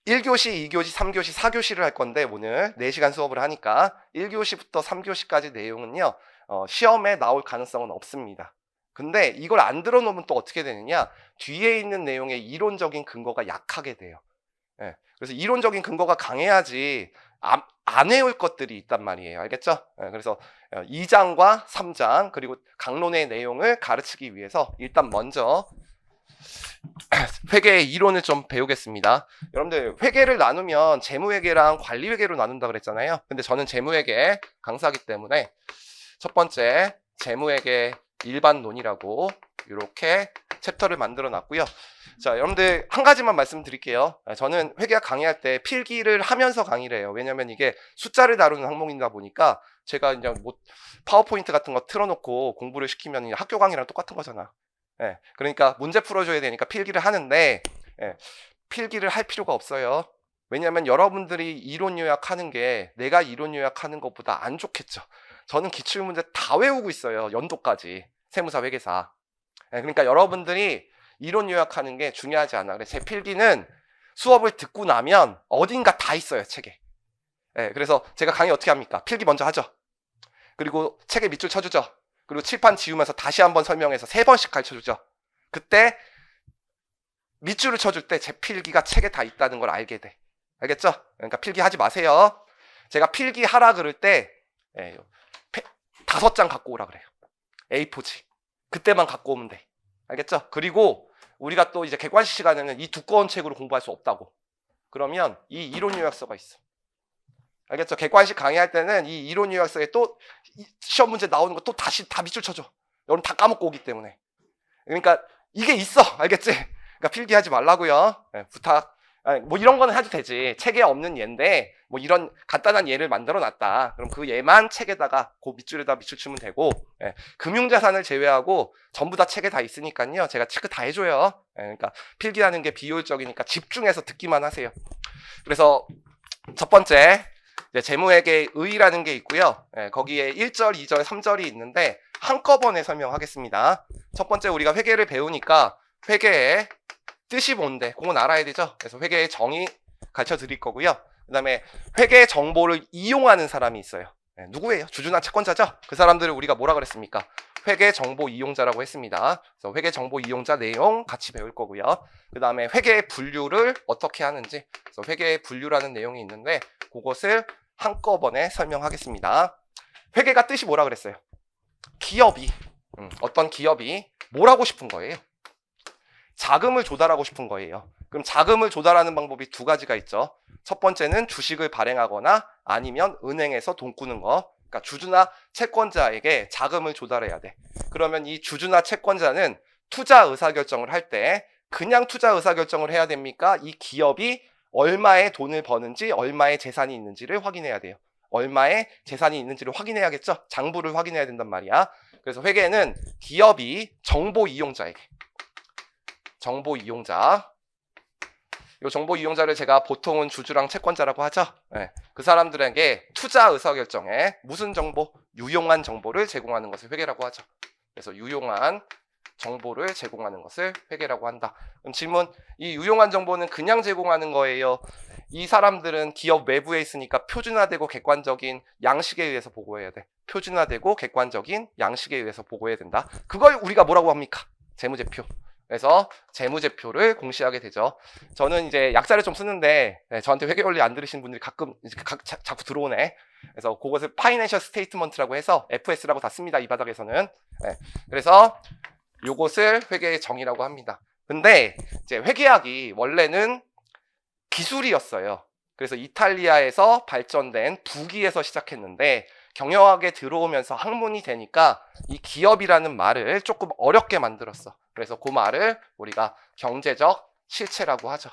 1교시, 2교시, 3교시, 4교시를 할 건데 오늘 4시간 수업을 하니까 1교시부터 3교시까지 내용은요. 시험에 나올 가능성은 없습니다. 근데 이걸 안 들어놓으면 또 어떻게 되느냐? 뒤에 있는 내용의 이론적인 근거가 약하게 돼요. 그래서 이론적인 근거가 강해야지 안 외울 것들이 있단 말이에요. 알겠죠? 그래서 2장과 3장 그리고 강론의 내용을 가르치기 위해서 일단 먼저 회계의 이론을 좀 배우겠습니다. 여러분들 회계를 나누면 재무회계랑 관리회계로 나눈다 그랬잖아요. 근데 저는 재무회계 강사이기 때문에 첫 번째 재무회계 일반론이라고 이렇게 챕터를 만들어 놨고요. 자, 여러분들 한 가지만 말씀드릴게요. 저는 회계학 강의할 때 필기를 하면서 강의를 해요. 왜냐면 이게 숫자를 다루는 항목이다 보니까 제가 그냥 뭐 파워포인트 같은 거 틀어놓고 공부를 시키면 학교 강의랑 똑같은 거잖아. 그러니까 문제 풀어줘야 되니까 필기를 하는데 필기를 할 필요가 없어요. 왜냐하면 여러분들이 이론 요약하는 게 내가 이론 요약하는 것보다 안 좋겠죠. 저는 기출문제 다 외우고 있어요. 연도까지. 세무사, 회계사. 그러니까 여러분들이 이론 요약하는 게 중요하지 않아. 그래서 제 필기는 수업을 듣고 나면 어딘가 다 있어요, 책에. 그래서 제가 강의 어떻게 합니까? 필기 먼저 하죠. 그리고 책에 밑줄 쳐주죠. 그리고 칠판 지우면서 다시 한번 설명해서 3번씩 가르쳐주죠. 그때 밑줄을 쳐줄 때 제 필기가 책에 다 있다는 걸 알게 돼. 알겠죠? 그러니까 필기하지 마세요. 제가 필기하라 그럴 때 5장 갖고 오라 그래요. A4지. 그때만 갖고 오면 돼. 알겠죠? 그리고 우리가 또 이제 객관식 시간에는 이 두꺼운 책으로 공부할 수 없다고. 그러면 이 이론 요약서가 있어. 알겠죠? 객관식 강의할 때는 이 이론 요약서에 또 시험 문제 나오는 거 또 다시 다 밑줄 쳐줘. 여러분 다 까먹고 오기 때문에. 그러니까 이게 있어. 알겠지? 그러니까 필기하지 말라고요. 부탁. 뭐 이런 거는 해도 되지. 책에 없는 예인데 뭐 이런 간단한 예를 만들어 놨다. 그럼 그 예만 책에다가 그 밑줄에다 밑줄 치면 되고, 금융자산을 제외하고 전부 다 책에 다 있으니까요. 제가 체크 다 해줘요. 그러니까 필기하는 게 비효율적이니까 집중해서 듣기만 하세요. 그래서 첫 번째 이제 재무회계 의의라는 게 있고요. 거기에 1절, 2절, 3절이 있는데 한꺼번에 설명하겠습니다. 첫 번째 우리가 회계를 배우니까 회계의 뜻이 뭔데 그건 알아야 되죠. 그래서 회계의 정의 가르쳐 드릴 거고요. 그 다음에 회계 정보를 이용하는 사람이 있어요. 누구예요? 주주나 채권자죠? 그 사람들을 우리가 뭐라 그랬습니까? 회계 정보 이용자라고 했습니다. 그래서 회계 정보 이용자 내용 같이 배울 거고요. 그 다음에 회계의 분류를 어떻게 하는지, 그래서 회계의 분류라는 내용이 있는데 그것을 한꺼번에 설명하겠습니다. 회계가 뜻이 뭐라 그랬어요? 기업이 어떤 기업이 뭘 하고 싶은 거예요? 자금을 조달하고 싶은 거예요. 그럼 자금을 조달하는 방법이 2가지가 있죠. 첫 번째는 주식을 발행하거나 아니면 은행에서 돈 꾸는 거. 그러니까 주주나 채권자에게 자금을 조달해야 돼. 그러면 이 주주나 채권자는 투자 의사결정을 할 때 그냥 투자 의사결정을 해야 됩니까? 이 기업이 얼마의 돈을 버는지, 얼마의 재산이 있는지를 확인해야 돼요. 얼마의 재산이 있는지를 확인해야겠죠? 장부를 확인해야 된단 말이야. 그래서 회계는 기업이 정보 이용자에게, 정보 이용자, 이 정보 이용자를 제가 보통은 주주랑 채권자라고 하죠. 그 사람들에게 투자 의사결정에 무슨 정보? 유용한 정보를 제공하는 것을 회계라고 하죠. 그래서 유용한 정보를 제공하는 것을 회계라고 한다. 그럼 질문, 이 유용한 정보는 그냥 제공하는 거예요? 이 사람들은 기업 외부에 있으니까 표준화되고 객관적인 양식에 의해서 보고해야 돼. 표준화되고 객관적인 양식에 의해서 보고해야 된다. 그걸 우리가 뭐라고 합니까? 재무제표. 그래서 재무제표를 공시하게 되죠. 저는 이제 약자를 좀 쓰는데 저한테 회계 원리 안 들으신 분들이 가끔 자꾸 들어오네. 그래서 그것을 파이낸셜 스테이트먼트라고 해서 FS라고 다 씁니다. 이 바닥에서는. 그래서 요것을 회계의 정의라고 합니다. 근데 이제 회계학이 원래는 기술이었어요. 그래서 이탈리아에서 발전된 부기에서 시작했는데 경영학에 들어오면서 학문이 되니까 이 기업이라는 말을 조금 어렵게 만들었어. 그래서 그 말을 우리가 경제적 실체라고 하죠.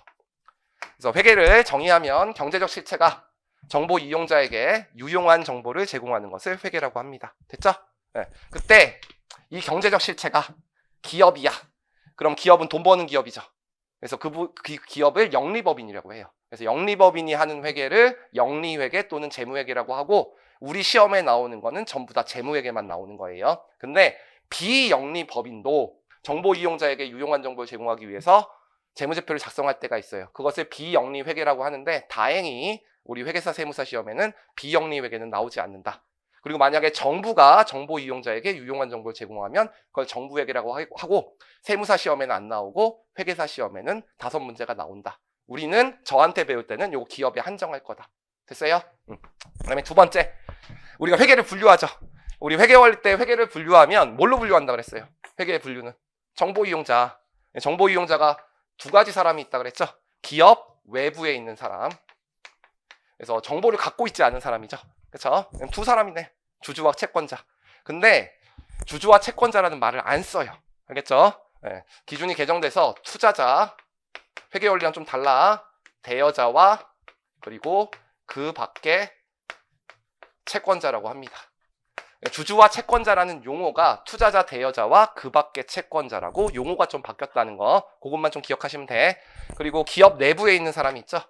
그래서 회계를 정의하면 경제적 실체가 정보 이용자에게 유용한 정보를 제공하는 것을 회계라고 합니다. 됐죠? 그때 이 경제적 실체가 기업이야. 그럼 기업은 돈 버는 기업이죠. 그래서 그 기업을 영리법인이라고 해요. 그래서 영리법인이 하는 회계를 영리회계 또는 재무회계라고 하고, 우리 시험에 나오는 거는 전부 다 재무회계만 나오는 거예요. 근데 비영리법인도 정보 이용자에게 유용한 정보를 제공하기 위해서 재무제표를 작성할 때가 있어요. 그것을 비영리회계라고 하는데 다행히 우리 회계사 세무사 시험에는 비영리회계는 나오지 않는다. 그리고 만약에 정부가 정보 이용자에게 유용한 정보를 제공하면 그걸 정부회계라고 하고, 세무사 시험에는 안 나오고 회계사 시험에는 5문제가 나온다. 우리는 저한테 배울 때는 요 기업에 한정할 거다. 됐어요? 그다음에 2번째, 우리가 회계를 분류하죠. 우리 회계할 때 회계를 분류하면 뭘로 분류한다 그랬어요? 회계의 분류는 정보 이용자. 정보 이용자가 2가지 사람이 있다 그랬죠. 기업 외부에 있는 사람. 그래서 정보를 갖고 있지 않은 사람이죠. 그렇죠? 2사람이네. 주주와 채권자. 근데 주주와 채권자라는 말을 안 써요. 알겠죠? 기준이 개정돼서 투자자, 회계 원리랑 좀 달라. 대여자와 그리고 그 밖에 채권자라고 합니다. 주주와 채권자라는 용어가 투자자, 대여자와 그 밖에 채권자라고 용어가 좀 바뀌었다는 거, 그것만 좀 기억하시면 돼. 그리고 기업 내부에 있는 사람이 있죠.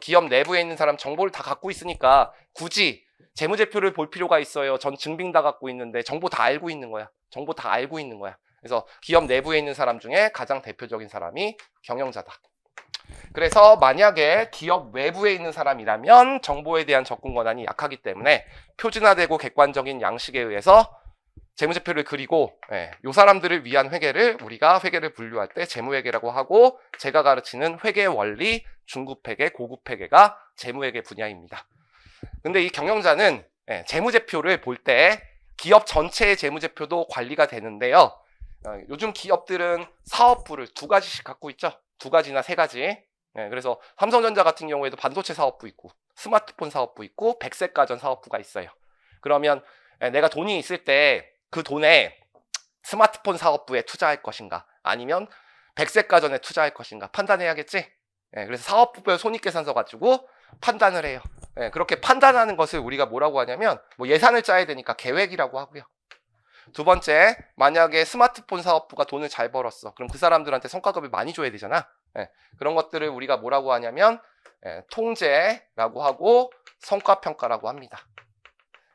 기업 내부에 있는 사람 정보를 다 갖고 있으니까 굳이 재무제표를 볼 필요가 있어요. 전 증빙 다 갖고 있는데 정보 다 알고 있는 거야. 정보 다 알고 있는 거야. 그래서 기업 내부에 있는 사람 중에 가장 대표적인 사람이 경영자다. 그래서 만약에 기업 외부에 있는 사람이라면 정보에 대한 접근 권한이 약하기 때문에 표준화되고 객관적인 양식에 의해서 재무제표를 그리고 이 사람들을 위한 회계를 우리가 회계를 분류할 때 재무회계라고 하고, 제가 가르치는 회계 원리 중급회계, 고급회계가 재무회계 분야입니다. 근데 이 경영자는 재무제표를 볼 때 기업 전체의 재무제표도 관리가 되는데요. 요즘 기업들은 사업부를 2가지씩 갖고 있죠. 2가지나 3가지. 그래서 삼성전자 같은 경우에도 반도체 사업부 있고 스마트폰 사업부 있고 백색가전 사업부가 있어요. 그러면 내가 돈이 있을 때 그 돈에 스마트폰 사업부에 투자할 것인가 아니면 백색가전에 투자할 것인가 판단해야겠지. 그래서 사업부별 손익계산서 가지고 판단을 해요. 그렇게 판단하는 것을 우리가 뭐라고 하냐면 예산을 짜야 되니까 계획이라고 하고요. 두 번째, 만약에 스마트폰 사업부가 돈을 잘 벌었어. 그럼 그 사람들한테 성과급을 많이 줘야 되잖아. 그런 것들을 우리가 뭐라고 하냐면 통제라고 하고 성과평가라고 합니다.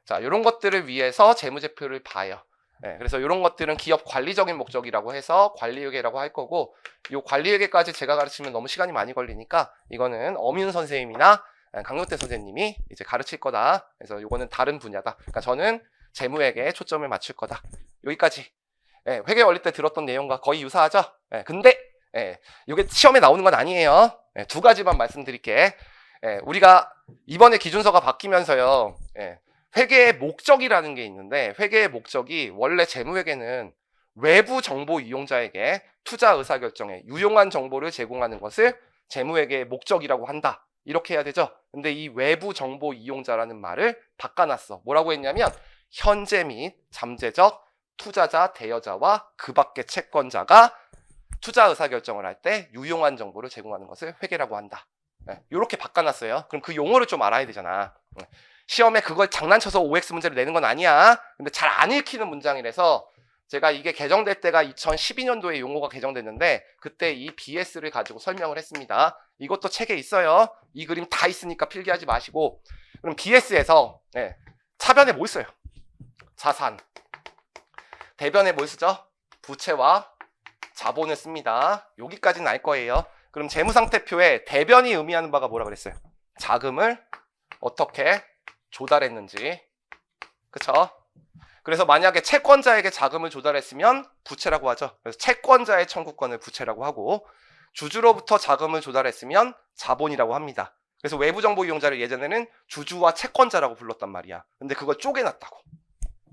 자, 이런 것들을 위해서 재무제표를 봐요. 그래서 이런 것들은 기업 관리적인 목적이라고 해서 관리회계라고 할 거고, 이 관리회계까지 제가 가르치면 너무 시간이 많이 걸리니까 이거는 엄윤 선생님이나 강용태 선생님이 이제 가르칠 거다. 그래서 이거는 다른 분야다. 그러니까 저는 재무회계에 초점을 맞출 거다. 여기까지. 회계 원리 때 들었던 내용과 거의 유사하죠? 근데 이게 시험에 나오는 건 아니에요. 2가지만 말씀드릴게. 우리가 이번에 기준서가 바뀌면서요. 회계의 목적이라는 게 있는데, 회계의 목적이 원래 재무회계는 외부 정보 이용자에게 투자 의사결정에 유용한 정보를 제공하는 것을 재무회계의 목적이라고 한다. 이렇게 해야 되죠. 근데 이 외부 정보 이용자라는 말을 바꿔놨어. 뭐라고 했냐면 현재 및 잠재적 투자자, 대여자와 그 밖의 채권자가 투자 의사결정을 할 때 유용한 정보를 제공하는 것을 회계라고 한다. 이렇게 바꿔놨어요. 그럼 그 용어를 좀 알아야 되잖아. 시험에 그걸 장난쳐서 OX 문제를 내는 건 아니야. 근데 잘 안 읽히는 문장이라서 제가 이게 개정될 때가 2012년도에 용어가 개정됐는데 그때 이 BS를 가지고 설명을 했습니다. 이것도 책에 있어요. 이 그림 다 있으니까 필기하지 마시고. 그럼 BS에서 차변에 뭘 써요? 자산. 대변에 뭘 쓰죠? 부채와 자본을 씁니다. 여기까지는 알 거예요. 그럼 재무상태표에 대변이 의미하는 바가 뭐라 그랬어요? 자금을 어떻게 조달했는지. 그쵸? 그래서 만약에 채권자에게 자금을 조달했으면 부채라고 하죠. 그래서 채권자의 청구권을 부채라고 하고, 주주로부터 자금을 조달했으면 자본이라고 합니다. 그래서 외부 정보 이용자를 예전에는 주주와 채권자라고 불렀단 말이야. 근데 그걸 쪼개놨다고.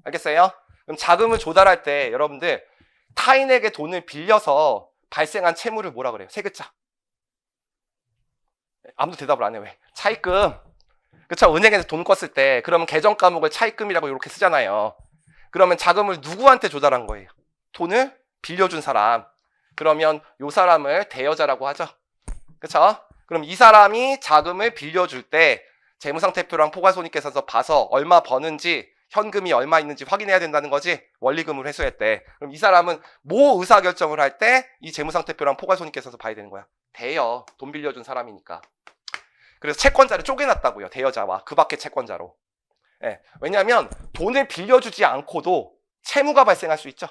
알겠어요? 그럼 자금을 조달할 때 여러분들 타인에게 돈을 빌려서 발생한 채무를 뭐라 그래요? 3글자. 아무도 대답을 안 해. 왜? 차입금. 그쵸? 은행에서 돈 껐을 때 그러면 계정 과목을 차입금이라고 이렇게 쓰잖아요. 그러면 자금을 누구한테 조달한 거예요? 돈을 빌려준 사람. 그러면 이 사람을 대여자라고 하죠. 그쵸? 그럼 이 사람이 자금을 빌려줄 때 재무상태표랑 포괄손익계산서 봐서 얼마 버는지, 현금이 얼마 있는지 확인해야 된다는 거지. 원리금을 회수했대. 그럼 이 사람은 뭐 의사결정을 할 때 이 재무상태표랑 포괄손익계산서 봐야 되는 거야? 대여. 돈 빌려준 사람이니까. 그래서 채권자를 쪼개놨다고요. 대여자와 그 밖의 채권자로. 왜냐하면 돈을 빌려주지 않고도 채무가 발생할 수 있죠.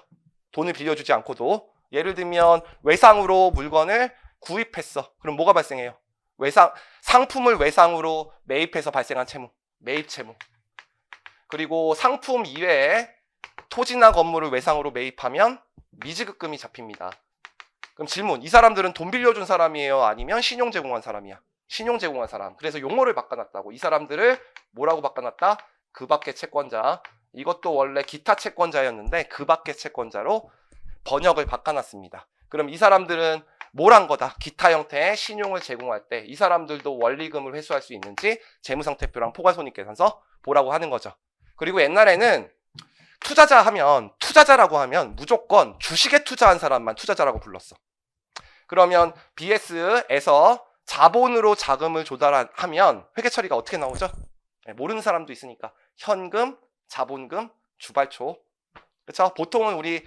돈을 빌려주지 않고도. 예를 들면 외상으로 물건을 구입했어. 그럼 뭐가 발생해요? 상품을 외상으로 매입해서 발생한 채무. 매입 채무. 그리고 상품 이외에 토지나 건물을 외상으로 매입하면 미지급금이 잡힙니다. 그럼 질문, 이 사람들은 돈 빌려준 사람이에요? 아니면 신용 제공한 사람이야? 신용 제공한 사람. 그래서 용어를 바꿔놨다고. 이 사람들을 뭐라고 바꿔놨다? 그 밖의 채권자. 이것도 원래 기타 채권자였는데 그 밖의 채권자로 번역을 바꿔놨습니다. 그럼 이 사람들은 뭘 한 거다? 기타 형태의 신용을 제공할 때 이 사람들도 원리금을 회수할 수 있는지 재무상태표랑 포괄손익계산서 보라고 하는 거죠. 그리고 옛날에는 투자자라고 하면 무조건 주식에 투자한 사람만 투자자라고 불렀어. 그러면 BS에서 자본으로 자금을 조달하면 회계 처리가 어떻게 나오죠? 모르는 사람도 있으니까 현금, 자본금, 주발초. 그렇죠? 보통은 우리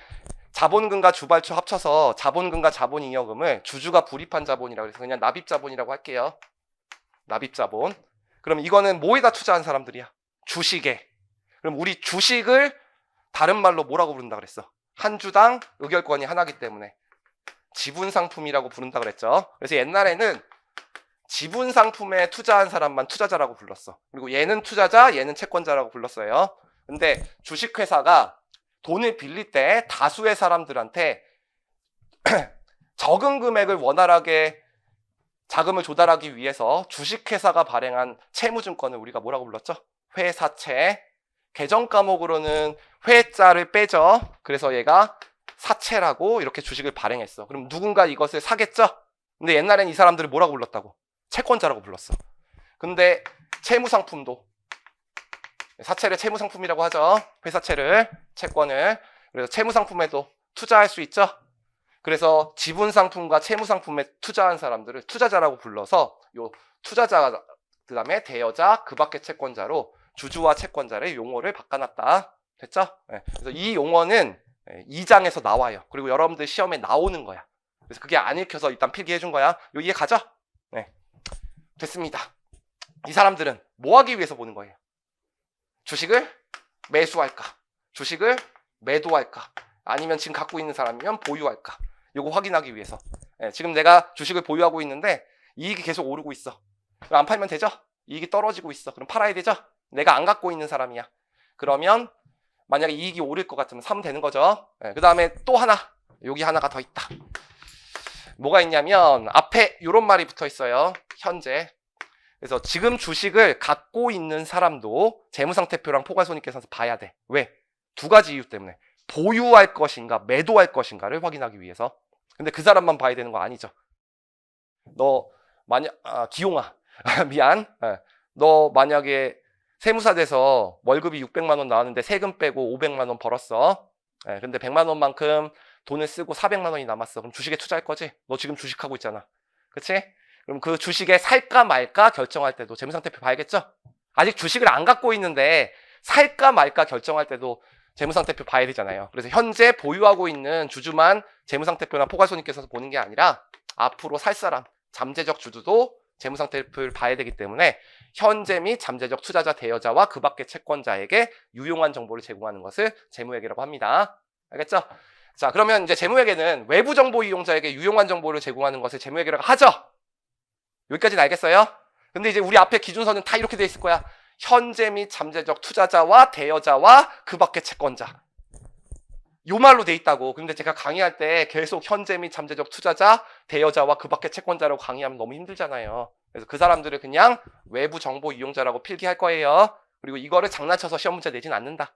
자본금과 주발초 합쳐서 자본금과 자본잉여금을 주주가 불입한 자본이라고 해서 그냥 납입자본이라고 할게요. 납입자본. 그럼 이거는 뭐에다 투자한 사람들이야? 주식에. 그럼 우리 주식을 다른 말로 뭐라고 부른다 그랬어? 한 주당 의결권이 하나이기 때문에 지분상품이라고 부른다 그랬죠. 그래서 옛날에는 지분상품에 투자한 사람만 투자자라고 불렀어. 그리고 얘는 투자자, 얘는 채권자라고 불렀어요. 근데 주식회사가 돈을 빌릴 때 다수의 사람들한테 적은 금액을 원활하게 자금을 조달하기 위해서 주식회사가 발행한 채무증권을 우리가 뭐라고 불렀죠? 회사채. 계정 과목으로는 회자를 빼죠. 그래서 얘가 사채라고 이렇게 주식을 발행했어. 그럼 누군가 이것을 사겠죠? 근데 옛날엔 이 사람들을 뭐라고 불렀다고? 채권자라고 불렀어. 근데 채무상품도 사채를 채무상품이라고 하죠. 회사채를, 채권을. 그래서 채무상품에도 투자할 수 있죠. 그래서 지분상품과 채무상품에 투자한 사람들을 투자자라고 불러서 요 투자자 그 다음에 대여자, 그 밖의 채권자로 주주와 채권자를 용어를 바꿔놨다. 됐죠? 네. 그래서 이 용어는 2장에서 나와요. 그리고 여러분들 시험에 나오는 거야. 그래서 그게 안 읽혀서 일단 필기해 준 거야. 요 이해 가죠? 네. 됐습니다. 이 사람들은 뭐 하기 위해서 보는 거예요? 주식을 매수할까? 주식을 매도할까? 아니면 지금 갖고 있는 사람이면 보유할까? 요거 확인하기 위해서. 네, 지금 내가 주식을 보유하고 있는데 이익이 계속 오르고 있어. 그럼 안 팔면 되죠? 이익이 떨어지고 있어. 그럼 팔아야 되죠? 내가 안 갖고 있는 사람이야. 그러면 만약에 이익이 오를 것 같으면 사면 되는 거죠. 네, 그 다음에 또 하나. 여기 하나가 더 있다. 뭐가 있냐면 앞에 이런 말이 붙어 있어요. 현재. 그래서 지금 주식을 갖고 있는 사람도 재무상태표랑 포괄손익계산서 봐야 돼. 왜? 두 가지 이유 때문에. 보유할 것인가 매도할 것인가를 확인하기 위해서. 근데 그 사람만 봐야 되는 거 아니죠. 너 만약 기용아 미안. 너 만약에 세무사 돼서 월급이 600만 원 나왔는데 세금 빼고 500만 원 벌었어. 근데 100만 원만큼 돈을 쓰고 400만 원이 남았어. 그럼 주식에 투자할 거지? 너 지금 주식하고 있잖아. 그치? 그럼 그 주식에 살까 말까 결정할 때도 재무상태표 봐야겠죠? 아직 주식을 안 갖고 있는데 살까 말까 결정할 때도 재무상태표 봐야 되잖아요. 그래서 현재 보유하고 있는 주주만 재무상태표나 포괄손익계산서 보는 게 아니라 앞으로 살 사람, 잠재적 주주도 재무상태표를 봐야 되기 때문에 현재 및 잠재적 투자자 대여자와 그 밖의 채권자에게 유용한 정보를 제공하는 것을 재무회계라고 합니다. 알겠죠? 자, 그러면 이제 재무회계는 외부 정보 이용자에게 유용한 정보를 제공하는 것을 재무회계라고 하죠? 여기까지는 알겠어요? 근데 이제 우리 앞에 기준서는 다 이렇게 돼 있을 거야. 현재 및 잠재적 투자자와 대여자와 그 밖의 채권자. 요 말로 돼 있다고. 근데 제가 강의할 때 계속 현재 및 잠재적 투자자, 대여자와 그 밖의 채권자라고 강의하면 너무 힘들잖아요. 그래서 그 사람들을 그냥 외부 정보 이용자라고 필기할 거예요. 그리고 이거를 장난쳐서 시험 문제 내진 않는다.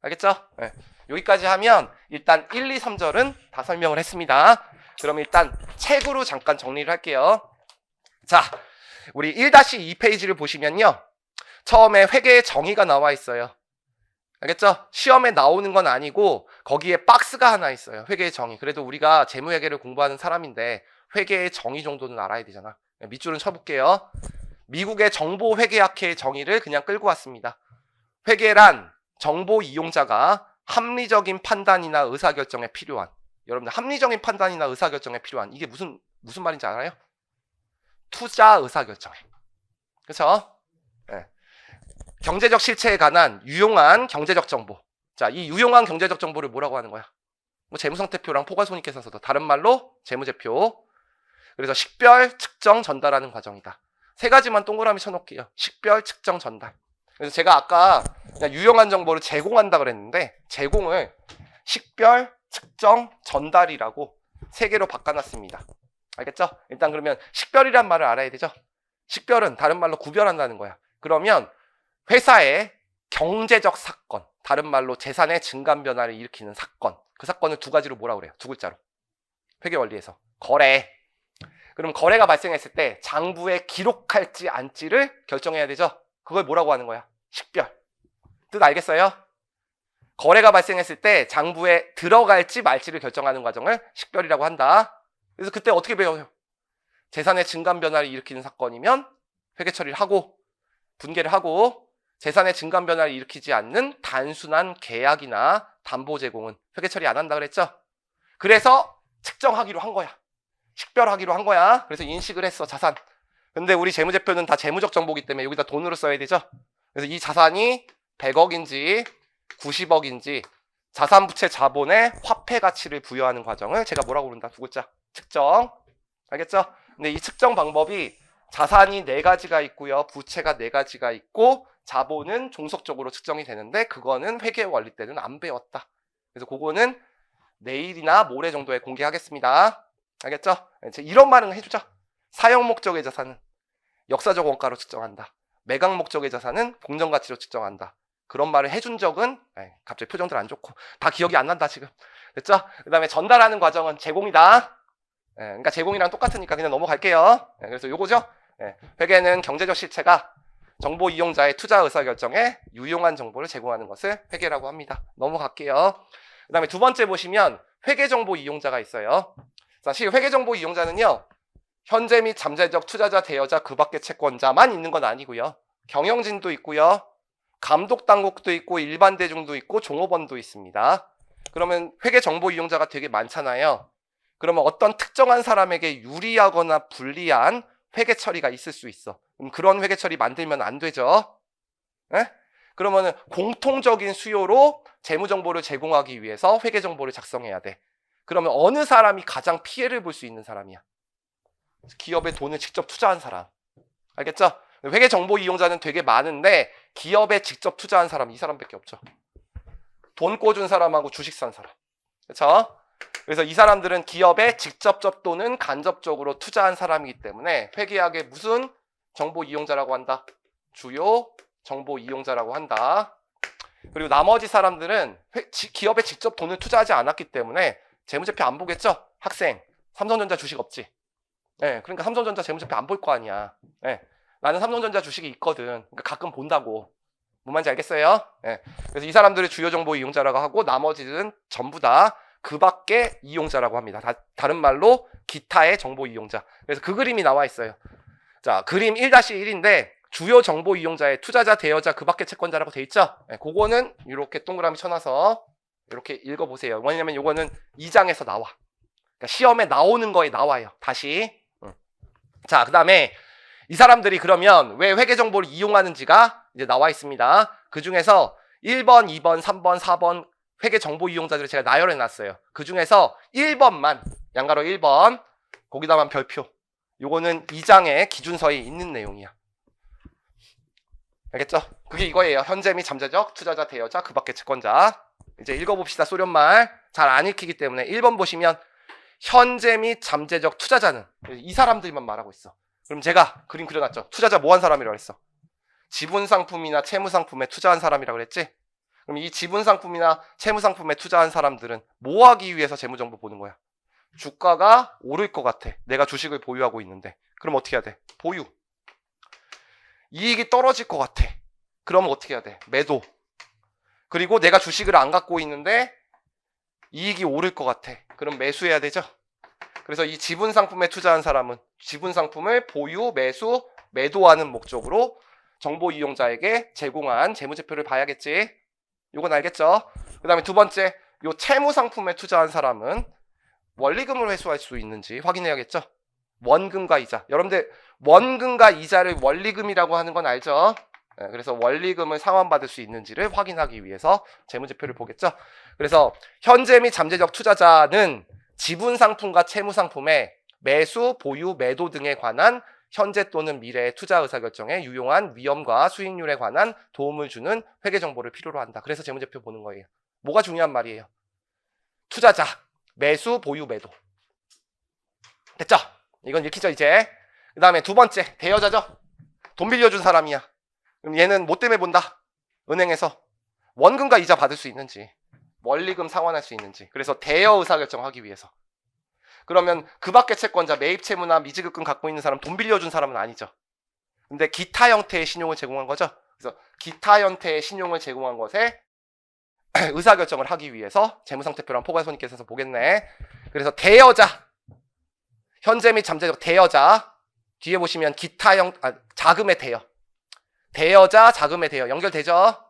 알겠죠? 네. 여기까지 하면 일단 1, 2, 3절은 다 설명을 했습니다. 그럼 일단 책으로 잠깐 정리를 할게요. 자, 우리 1-2페이지를 보시면요. 처음에 회계의 정의가 나와 있어요. 알겠죠? 시험에 나오는 건 아니고 거기에 박스가 하나 있어요. 회계의 정의. 그래도 우리가 재무회계를 공부하는 사람인데 회계의 정의 정도는 알아야 되잖아. 밑줄은 쳐볼게요. 미국의 정보회계학회의 정의를 그냥 끌고 왔습니다. 회계란 정보 이용자가 합리적인 판단이나 의사결정에 필요한, 여러분들 합리적인 판단이나 의사결정에 필요한, 이게 무슨 말인지 알아요? 투자 의사결정에. 그렇죠? 네. 경제적 실체에 관한 유용한 경제적 정보. 자, 이 유용한 경제적 정보를 뭐라고 하는 거야? 뭐 재무상태표랑 포괄손익계산서도 다른 말로 재무제표. 그래서 식별, 측정, 전달하는 과정이다. 세 가지만 동그라미 쳐놓을게요. 식별, 측정, 전달. 그래서 제가 아까 그냥 유용한 정보를 제공한다 그랬는데 제공을 식별, 측정, 전달이라고 세 개로 바꿔놨습니다. 알겠죠? 일단 그러면 식별이란 말을 알아야 되죠? 식별은 다른 말로 구별한다는 거야. 그러면 회사의 경제적 사건, 다른 말로 재산의 증감 변화를 일으키는 사건, 그 사건을 두 가지로 뭐라 그래요? 두 글자로. 회계 원리에서. 거래. 그럼 거래가 발생했을 때 장부에 기록할지 안지를 결정해야 되죠? 그걸 뭐라고 하는 거야? 식별. 뜻 알겠어요? 거래가 발생했을 때 장부에 들어갈지 말지를 결정하는 과정을 식별이라고 한다. 그래서 그때 어떻게 배워요? 재산의 증감 변화를 일으키는 사건이면 회계 처리를 하고 분개를 하고 재산의 증감 변화를 일으키지 않는 단순한 계약이나 담보 제공은 회계 처리 안 한다 그랬죠? 그래서 측정하기로 한 거야. 식별하기로 한 거야. 그래서 인식을 했어, 자산. 근데 우리 재무제표는 다 재무적 정보이기 때문에 여기다 돈으로 써야 되죠? 그래서 이 자산이 100억인지 90억인지 자산, 부채, 자본의 화폐 가치를 부여하는 과정을 제가 뭐라고 부른다? 두 글자. 측정. 알겠죠? 근데 이 측정 방법이 자산이 4가지가 있고요. 부채가 4가지가 있고 자본은 종속적으로 측정이 되는데 그거는 회계 원리 때는 안 배웠다. 그래서 그거는 내일이나 모레 정도에 공개하겠습니다. 알겠죠? 이런 말은 해주죠. 사용 목적의 자산은 역사적 원가로 측정한다. 매각 목적의 자산은 공정 가치로 측정한다. 그런 말을 해준 적은 갑자기 표정들 안 좋고 다 기억이 안 난다 지금. 됐죠? 그 다음에 전달하는 과정은 제공이다. 그러니까 제공이랑 똑같으니까 그냥 넘어갈게요. 그래서 요거죠. 회계는 경제적 실체가 정보 이용자의 투자 의사결정에 유용한 정보를 제공하는 것을 회계라고 합니다. 넘어갈게요. 그 다음에 두 번째 보시면 회계정보 이용자가 있어요. 사실 회계정보 이용자는요. 현재 및 잠재적 투자자, 대여자, 그 밖의 채권자만 있는 건 아니고요. 경영진도 있고요. 감독당국도 있고 일반 대중도 있고 종업원도 있습니다. 그러면 회계정보 이용자가 되게 많잖아요. 그러면 어떤 특정한 사람에게 유리하거나 불리한 회계 처리가 있을 수 있어. 그럼 그런 회계 처리 만들면 안 되죠. 그러면은 공통적인 수요로 재무 정보를 제공하기 위해서 회계 정보를 작성해야 돼. 그러면 어느 사람이 가장 피해를 볼 수 있는 사람이야? 기업에 돈을 직접 투자한 사람. 알겠죠? 회계 정보 이용자는 되게 많은데 기업에 직접 투자한 사람 이 사람밖에 없죠. 돈 꿔준 사람하고 주식 산 사람. 그렇죠? 그래서 이 사람들은 기업에 직접적 또는 간접적으로 투자한 사람이기 때문에 회계학의 무슨 정보 이용자라고 한다? 주요 정보 이용자라고 한다. 그리고 나머지 사람들은 기업에 직접 돈을 투자하지 않았기 때문에 재무제표 안 보겠죠? 학생, 삼성전자 주식 없지? 그러니까 삼성전자 재무제표 안 볼 거 아니야. 나는 삼성전자 주식이 있거든. 그러니까 가끔 본다고. 뭔 말인지 알겠어요? 그래서 이 사람들을 주요 정보 이용자라고 하고 나머지는 전부 다 그 밖의 이용자라고 합니다. 다른 말로 기타의 정보 이용자. 그래서 그 그림이 나와 있어요. 자, 그림 1-1인데 주요 정보 이용자의 투자자, 대여자, 그 밖의 채권자라고 돼 있죠? 그거는 이렇게 동그라미 쳐놔서 이렇게 읽어보세요. 왜냐면 이거는 2장에서 나와. 그러니까 시험에 나오는 거에 나와요. 다시. 자, 그 다음에 이 사람들이 그러면 왜 회계 정보를 이용하는지가 이제 나와 있습니다. 그 중에서 1번, 2번, 3번, 4번 회계 정보 이용자들을 제가 나열해 놨어요. 그 중에서 1번만, 양가로 1번, 거기다만 별표. 요거는 2장의 기준서에 있는 내용이야. 알겠죠? 그게 이거예요. 현재 및 잠재적 투자자, 대여자, 그 밖의 채권자. 이제 읽어봅시다. 소련말. 잘 안 읽히기 때문에 1번 보시면 현재 및 잠재적 투자자는 이 사람들만 말하고 있어. 그럼 제가 그림 그려놨죠. 투자자 뭐 한 사람이라고 했어? 지분상품이나 채무상품에 투자한 사람이라고 그랬지? 그럼 이 지분상품이나 채무상품에 투자한 사람들은 뭐 하기 위해서 재무정보 보는 거야? 주가가 오를 것 같아. 내가 주식을 보유하고 있는데. 그럼 어떻게 해야 돼? 보유. 이익이 떨어질 것 같아. 그러면 어떻게 해야 돼? 매도. 그리고 내가 주식을 안 갖고 있는데 이익이 오를 것 같아. 그럼 매수해야 되죠? 그래서 이 지분상품에 투자한 사람은 지분상품을 보유, 매수, 매도하는 목적으로 정보 이용자에게 제공한 재무제표를 봐야겠지. 요건 알겠죠? 그 다음에 두 번째, 요 채무상품에 투자한 사람은 원리금을 회수할 수 있는지 확인해야겠죠? 원금과 이자. 여러분들 원금과 이자를 원리금이라고 하는 건 알죠? 그래서 원리금을 상환받을 수 있는지를 확인하기 위해서 재무제표를 보겠죠? 그래서 현재 및 잠재적 투자자는 지분상품과 채무상품의 매수, 보유, 매도 등에 관한 현재 또는 미래의 투자 의사결정에 유용한 위험과 수익률에 관한 도움을 주는 회계 정보를 필요로 한다. 그래서 재무제표 보는 거예요. 뭐가 중요한 말이에요? 투자자, 매수, 보유, 매도. 됐죠? 이건 읽히죠 이제. 그 다음에 두 번째, 대여자죠? 돈 빌려준 사람이야. 그럼 얘는 뭐 때문에 본다? 은행에서 원금과 이자 받을 수 있는지, 원리금 상환할 수 있는지. 그래서 대여 의사결정하기 위해서. 그러면 그 밖의 채권자, 매입채무나 미지급금 갖고 있는 사람, 돈 빌려준 사람은 아니죠. 근데 기타 형태의 신용을 제공한 거죠. 그래서 기타 형태의 신용을 제공한 것에 의사결정을 하기 위해서 재무상태표랑 포괄손익계산서 보겠네. 그래서 대여자, 현재 및 잠재적 대여자, 뒤에 보시면 자금의 대여. 대여자, 자금의 대여 연결되죠?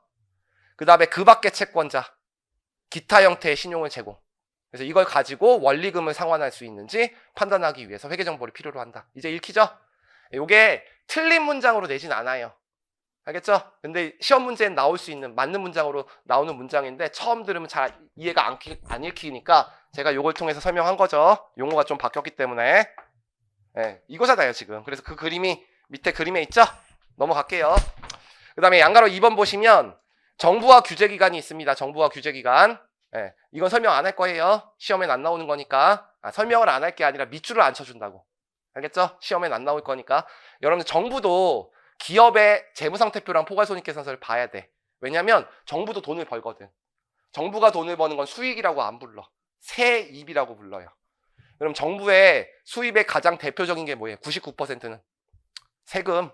그 다음에 그 밖의 채권자, 기타 형태의 신용을 제공. 그래서 이걸 가지고 원리금을 상환할 수 있는지 판단하기 위해서 회계 정보를 필요로 한다. 이제 읽히죠? 이게 틀린 문장으로 내진 않아요. 알겠죠? 근데 시험 문제엔 나올 수 있는 맞는 문장으로 나오는 문장인데 처음 들으면 잘 이해가 안 읽히니까 제가 요걸 통해서 설명한 거죠. 용어가 좀 바뀌었기 때문에. 네, 이거잖아요 지금. 그래서 그 그림이 밑에 그림에 있죠? 넘어갈게요. 그 다음에 양가로 2번 보시면 정부와 규제기관이 있습니다. 정부와 규제기관. 네, 이건 설명 안 할 거예요. 시험엔 안 나오는 거니까. 설명을 안 할 게 아니라 밑줄을 안 쳐준다고. 알겠죠? 시험엔 안 나올 거니까. 여러분들 정부도 기업의 재무상태표랑 포괄손익계산서를 봐야 돼. 왜냐면 정부도 돈을 벌거든. 정부가 돈을 버는 건 수익이라고 안 불러. 세입이라고 불러요. 그럼 정부의 수입의 가장 대표적인 게 뭐예요? 99%는 세금.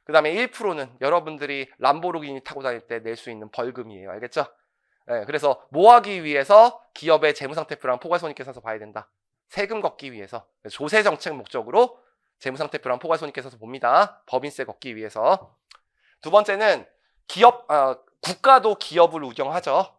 그 다음에 1%는 여러분들이 람보르기니 타고 다닐 때 낼 수 있는 벌금이에요. 알겠죠? 네, 그래서 뭐 하기 위해서 기업의 재무상태표랑 포괄손익계산서 봐야 된다. 세금 걷기 위해서. 조세정책 목적으로 재무상태표랑 포괄손익계산서 봅니다. 법인세 걷기 위해서. 두 번째는 국가도 기업을 운영하죠.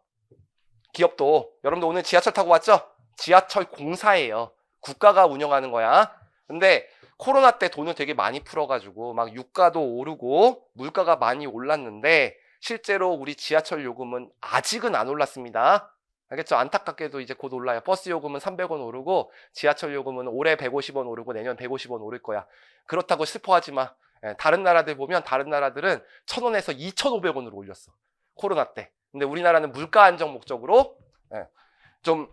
기업도. 여러분들 오늘 지하철 타고 왔죠? 지하철 공사예요. 국가가 운영하는 거야. 근데 코로나 때 돈을 되게 많이 풀어가지고 막 유가도 오르고 물가가 많이 올랐는데 실제로 우리 지하철 요금은 아직은 안 올랐습니다. 알겠죠? 안타깝게도 이제 곧 올라요. 버스 요금은 300원 오르고 지하철 요금은 올해 150원 오르고 내년 150원 오를 거야. 그렇다고 슬퍼하지 마. 다른 나라들 보면 다른 나라들은 1,000원에서 2,500원으로 올렸어. 코로나 때. 근데 우리나라는 물가 안정 목적으로 좀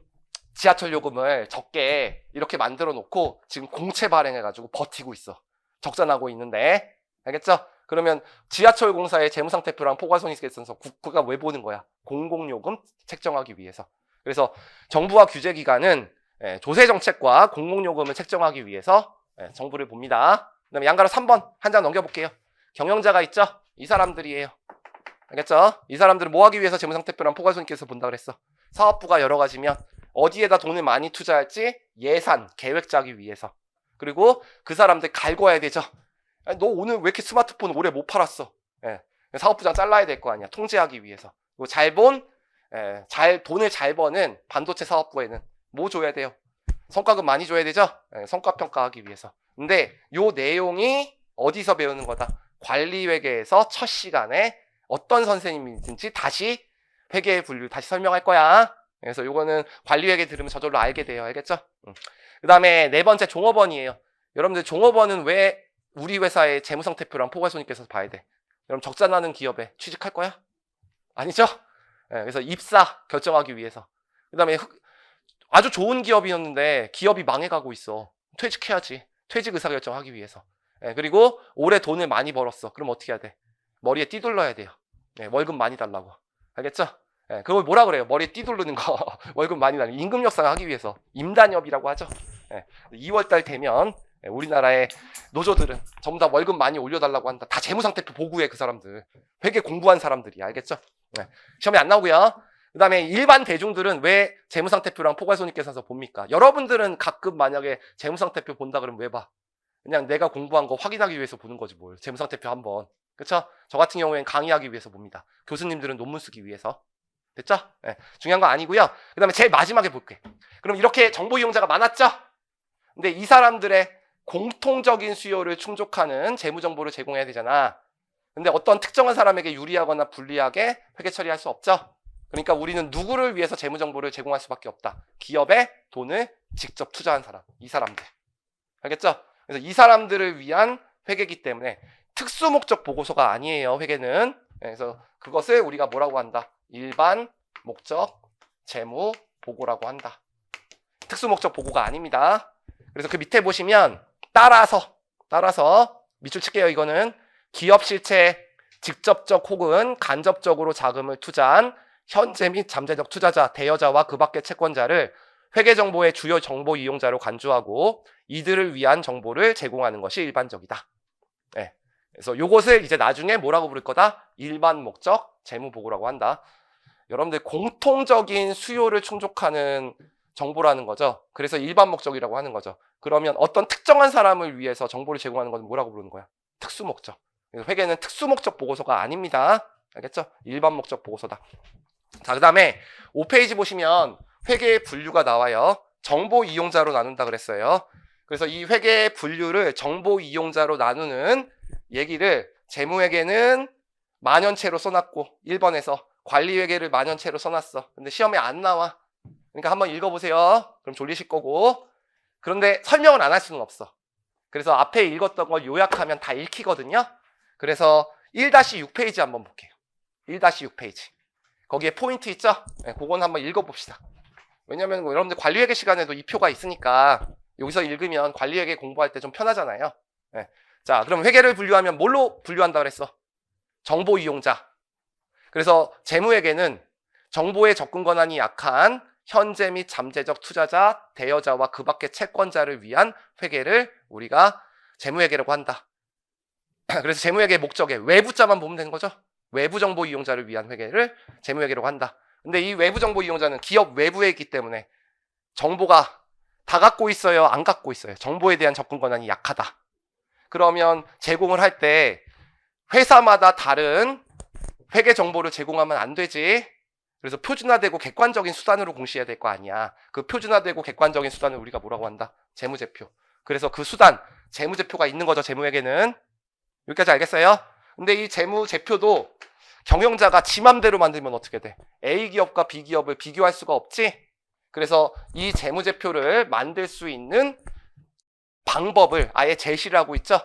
지하철 요금을 적게 이렇게 만들어 놓고 지금 공채 발행해가지고 버티고 있어. 적자나고 있는데. 알겠죠? 그러면 지하철 공사의 재무상태표랑 포괄손익계산서 국가가 왜 보는 거야? 공공요금 책정하기 위해서. 그래서 정부와 규제기관은 조세정책과 공공요금을 책정하기 위해서 정부를 봅니다. 그 다음에 양가로 3번 한 장 넘겨볼게요. 경영자가 있죠? 이 사람들이에요. 알겠죠? 이 사람들은 뭐 하기 위해서 재무상태표랑 포괄손익계산서 본다 그랬어? 사업부가 여러 가지면 어디에다 돈을 많이 투자할지 예산, 계획 짜기 위해서. 그리고 그 사람들 갈궈야 되죠. 너 오늘 왜 이렇게 스마트폰 오래 못 팔았어? 사업부장 잘라야 될 거 아니야. 통제하기 위해서. 그리고 돈을 잘 버는 반도체 사업부에는 뭐 줘야 돼요? 성과급 많이 줘야 되죠? 성과평가하기 위해서. 근데 요 내용이 어디서 배우는 거다? 관리회계에서 첫 시간에 어떤 선생님이든지 다시 회계의 분류 다시 설명할 거야. 그래서 요거는 관리회계 들으면 저절로 알게 돼요. 알겠죠? 그 다음에 네 번째 종업원이에요. 여러분들 종업원은 왜 우리 회사의 재무상태표랑 포괄손익계산서 봐야 돼? 여러분 적자 나는 기업에 취직할 거야? 아니죠? 그래서 입사 결정하기 위해서. 그 다음에 아주 좋은 기업이었는데 기업이 망해가고 있어. 퇴직해야지. 퇴직 의사결정하기 위해서. 그리고 올해 돈을 많이 벌었어. 그럼 어떻게 해야 돼? 머리에 띠 둘러야 돼요. 월급 많이 달라고. 알겠죠? 그걸 뭐라 그래요? 머리에 띠 두르는 거. 월급 많이 달라고. 임금 협상하기 위해서. 임단협이라고 하죠. 2월달 되면 우리나라의 노조들은 전부 다 월급 많이 올려달라고 한다. 다 재무상태표 보고해. 그 사람들. 회계 공부한 사람들이야. 알겠죠? 시험에 안 나오고요. 그 다음에 일반 대중들은 왜 재무상태표랑 포괄손익계산서 봅니까? 여러분들은 가끔 만약에 재무상태표 본다 그러면 왜 봐? 그냥 내가 공부한 거 확인하기 위해서 보는 거지 뭘. 재무상태표 한번. 그쵸? 저 같은 경우엔 강의하기 위해서 봅니다. 교수님들은 논문 쓰기 위해서. 됐죠? 중요한 거 아니고요. 그 다음에 제일 마지막에 볼게. 그럼 이렇게 정보 이용자가 많았죠? 근데 이 사람들의 공통적인 수요를 충족하는 재무정보를 제공해야 되잖아. 근데 어떤 특정한 사람에게 유리하거나 불리하게 회계 처리할 수 없죠? 그러니까 우리는 누구를 위해서 재무정보를 제공할 수밖에 없다. 기업에 돈을 직접 투자한 사람. 이 사람들. 알겠죠? 그래서 이 사람들을 위한 회계이기 때문에 특수목적 보고서가 아니에요. 회계는. 그래서 그것을 우리가 뭐라고 한다? 일반 목적 재무 보고라고 한다. 특수목적 보고가 아닙니다. 그래서 그 밑에 보시면 따라서 밑줄 칠게요. 이거는 기업 실체에 직접적 혹은 간접적으로 자금을 투자한 현재 및 잠재적 투자자, 대여자와 그 밖의 채권자를 회계정보의 주요 정보 이용자로 간주하고 이들을 위한 정보를 제공하는 것이 일반적이다. 그래서 이것을 이제 나중에 뭐라고 부를 거다? 일반 목적 재무보고라고 한다. 여러분들 공통적인 수요를 충족하는 정보라는 거죠. 그래서 일반 목적이라고 하는 거죠. 그러면 어떤 특정한 사람을 위해서 정보를 제공하는 건 뭐라고 부르는 거야? 특수목적. 회계는 특수목적 보고서가 아닙니다. 알겠죠? 일반 목적 보고서다. 자, 그 다음에 5페이지 보시면 회계의 분류가 나와요. 정보 이용자로 나눈다 그랬어요. 그래서 이 회계의 분류를 정보 이용자로 나누는 얘기를 재무회계는 만연체로 써놨고 1번에서 관리회계를 만연체로 써놨어. 근데 시험에 안 나와. 그러니까 한번 읽어보세요. 그럼 졸리실 거고. 그런데 설명을 안 할 수는 없어. 그래서 앞에 읽었던 걸 요약하면 다 읽히거든요. 그래서 1-6페이지 한번 볼게요. 1-6페이지. 거기에 포인트 있죠? 네, 그건 한번 읽어봅시다. 왜냐면 뭐 여러분들 관리회계 시간에도 이 표가 있으니까 여기서 읽으면 관리회계 공부할 때 좀 편하잖아요. 네. 자, 그럼 회계를 분류하면 뭘로 분류한다 그랬어? 정보 이용자. 그래서 재무회계는 정보의 접근 권한이 약한 현재 및 잠재적 투자자, 대여자와 그 밖의 채권자를 위한 회계를 우리가 재무회계라고 한다. 그래서 재무회계의 목적에 외부자만 보면 되는 거죠. 외부 정보 이용자를 위한 회계를 재무회계라고 한다. 근데 이 외부 정보 이용자는 기업 외부에 있기 때문에 정보가 다 갖고 있어요? 안 갖고 있어요? 정보에 대한 접근 권한이 약하다. 그러면 제공을 할 때 회사마다 다른 회계 정보를 제공하면 안 되지. 그래서 표준화되고 객관적인 수단으로 공시해야 될 거 아니야. 그 표준화되고 객관적인 수단을 우리가 뭐라고 한다? 재무제표. 그래서 그 수단, 재무제표가 있는 거죠. 재무회계는. 여기까지 알겠어요? 근데 이 재무제표도 경영자가 지 맘대로 만들면 어떻게 돼? A 기업과 B 기업을 비교할 수가 없지? 그래서 이 재무제표를 만들 수 있는 방법을 아예 제시를 하고 있죠?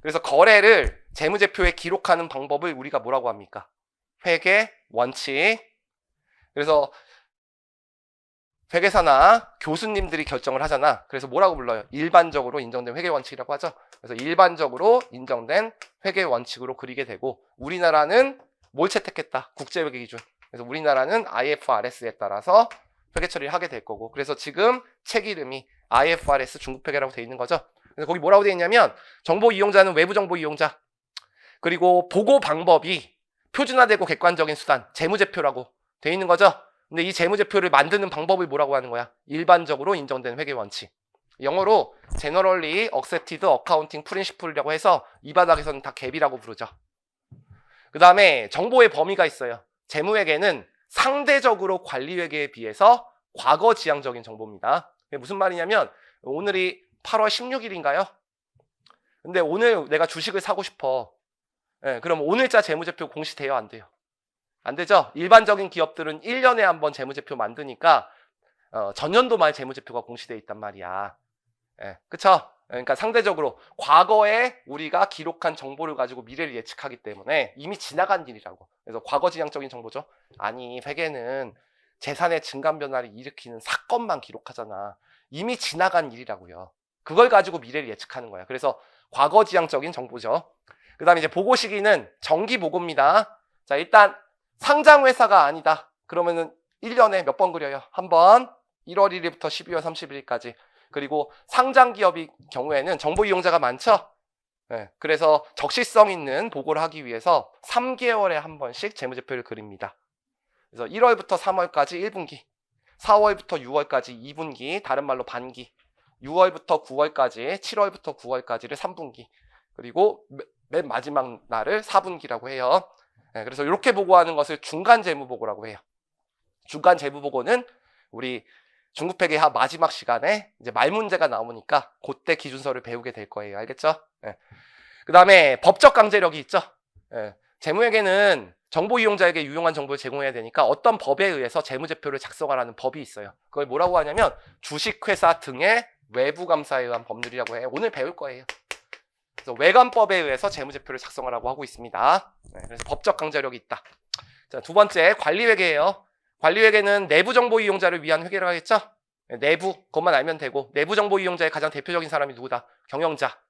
그래서 거래를 재무제표에 기록하는 방법을 우리가 뭐라고 합니까? 회계 원칙. 그래서 회계사나 교수님들이 결정을 하잖아. 그래서 뭐라고 불러요? 일반적으로 인정된 회계 원칙이라고 하죠. 그래서 일반적으로 인정된 회계 원칙으로 그리게 되고 우리나라는 뭘 채택했다? 국제회계 기준. 그래서 우리나라는 IFRS에 따라서 회계 처리를 하게 될 거고 그래서 지금 책 이름이 IFRS 중국회계라고 되어 있는 거죠. 그래서 거기 뭐라고 되어 있냐면 정보 이용자는 외부 정보 이용자 그리고 보고 방법이 표준화되고 객관적인 수단 재무제표라고 되어 있는 거죠. 근데 이 재무제표를 만드는 방법을 뭐라고 하는 거야? 일반적으로 인정된 회계 원칙. 영어로 Generally Accepted Accounting Principle이라고 해서 이 바닥에서는 다 갭이라고 부르죠. 그 다음에 정보의 범위가 있어요. 재무회계는 상대적으로 관리회계에 비해서 과거지향적인 정보입니다. 무슨 말이냐면 오늘이 8월 16일인가요? 근데 오늘 내가 주식을 사고 싶어. 그럼 오늘자 재무제표 공시돼요? 안 돼요? 안 되죠? 일반적인 기업들은 1년에 한 번 재무제표 만드니까 전년도 말 재무제표가 공시되어 있단 말이야. 그쵸? 그러니까 상대적으로 과거에 우리가 기록한 정보를 가지고 미래를 예측하기 때문에 이미 지나간 일이라고. 그래서 과거지향적인 정보죠. 아니 회계는 재산의 증감 변화를 일으키는 사건만 기록하잖아. 이미 지나간 일이라고요. 그걸 가지고 미래를 예측하는 거야. 그래서 과거지향적인 정보죠. 그 다음에 이제 보고 시기는 정기보고입니다. 자, 일단 상장회사가 아니다. 그러면은 1년에 몇 번 그려요? 한 번 1월 1일부터 12월 31일까지. 그리고 상장기업의 경우에는 정보 이용자가 많죠? 그래서 적시성 있는 보고를 하기 위해서 3개월에 한 번씩 재무제표를 그립니다. 그래서 1월부터 3월까지 1분기, 4월부터 6월까지 2분기, 다른 말로 반기, 6월부터 9월까지, 7월부터 9월까지를 3분기, 그리고 맨 마지막 날을 4분기라고 해요. 그래서 이렇게 보고하는 것을 중간 재무보고라고 해요. 중간 재무보고는 우리 중국회계 마지막 시간에 이제 말 문제가 나오니까 그때 기준서를 배우게 될 거예요. 알겠죠? 그 다음에 법적 강제력이 있죠. 재무회계는 정보 이용자에게 유용한 정보를 제공해야 되니까 어떤 법에 의해서 재무제표를 작성하라는 법이 있어요. 그걸 뭐라고 하냐면 주식회사 등의 외부감사에 의한 법률이라고 해요. 오늘 배울 거예요. 그래서 외감법에 의해서 재무제표를 작성하라고 하고 있습니다. 그래서 법적 강제력이 있다. 자, 두 번째 관리회계예요. 관리회계는 내부 정보 이용자를 위한 회계라고 하겠죠? 내부, 그것만 알면 되고 내부 정보 이용자의 가장 대표적인 사람이 누구다? 경영자.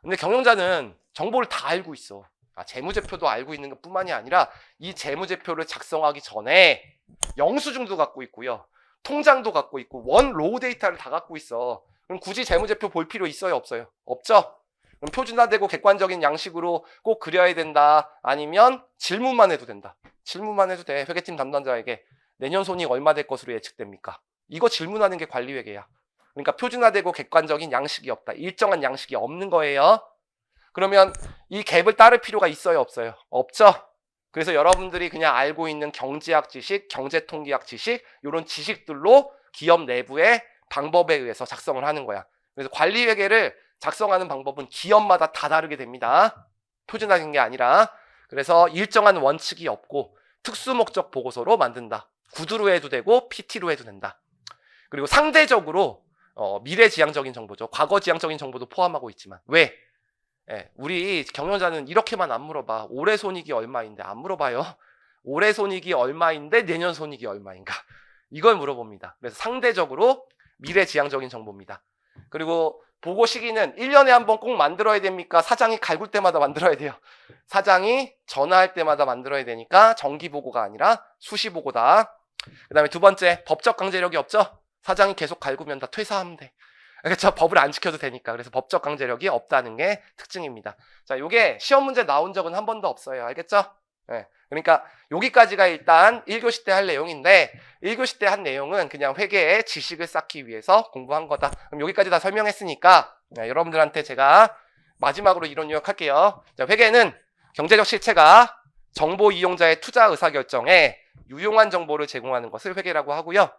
근데 경영자는 정보를 다 알고 있어. 재무제표도 알고 있는 것 뿐만이 아니라 이 재무제표를 작성하기 전에 영수증도 갖고 있고요. 통장도 갖고 있고 원 로우 데이터를 다 갖고 있어. 그럼 굳이 재무제표 볼 필요 있어요? 없어요? 없죠? 그럼 표준화되고 객관적인 양식으로 꼭 그려야 된다. 아니면 질문만 해도 된다. 질문만 해도 돼. 회계팀 담당자에게 내년 손익 얼마 될 것으로 예측됩니까? 이거 질문하는 게 관리회계야. 그러니까 표준화되고 객관적인 양식이 없다. 일정한 양식이 없는 거예요. 그러면 이 갭을 따를 필요가 있어요? 없어요? 없죠? 그래서 여러분들이 그냥 알고 있는 경제학 지식, 경제통계학 지식 이런 지식들로 기업 내부의 방법에 의해서 작성을 하는 거야. 그래서 관리회계를 작성하는 방법은 기업마다 다 다르게 됩니다. 표준화된 게 아니라. 그래서 일정한 원칙이 없고 특수목적 보고서로 만든다. 구두로 해도 되고 PT로 해도 된다. 그리고 상대적으로 미래지향적인 정보죠. 과거지향적인 정보도 포함하고 있지만 왜? 우리 경영자는 이렇게만 안 물어봐. 올해 손익이 얼마인데 안 물어봐요. 올해 손익이 얼마인데 내년 손익이 얼마인가? 이걸 물어봅니다. 그래서 상대적으로 미래지향적인 정보입니다. 그리고 보고 시기는 1년에 한 번 꼭 만들어야 됩니까? 사장이 갈굴 때마다 만들어야 돼요. 사장이 전화할 때마다 만들어야 되니까 정기보고가 아니라 수시보고다. 그 다음에 두 번째, 법적 강제력이 없죠? 사장이 계속 갈구면 다 퇴사하면 돼. 그렇죠? 법을 안 지켜도 되니까. 그래서 법적 강제력이 없다는 게 특징입니다. 자, 요게 시험 문제 나온 적은 한 번도 없어요. 알겠죠? 네. 그러니까 여기까지가 일단 1교시 때 할 내용인데 1교시 때 한 내용은 그냥 회계의 지식을 쌓기 위해서 공부한 거다. 그럼 여기까지 다 설명했으니까 여러분들한테 제가 마지막으로 이론 요약할게요. 자, 회계는 경제적 실체가 정보 이용자의 투자 의사결정에 유용한 정보를 제공하는 것을 회계라고 하고요.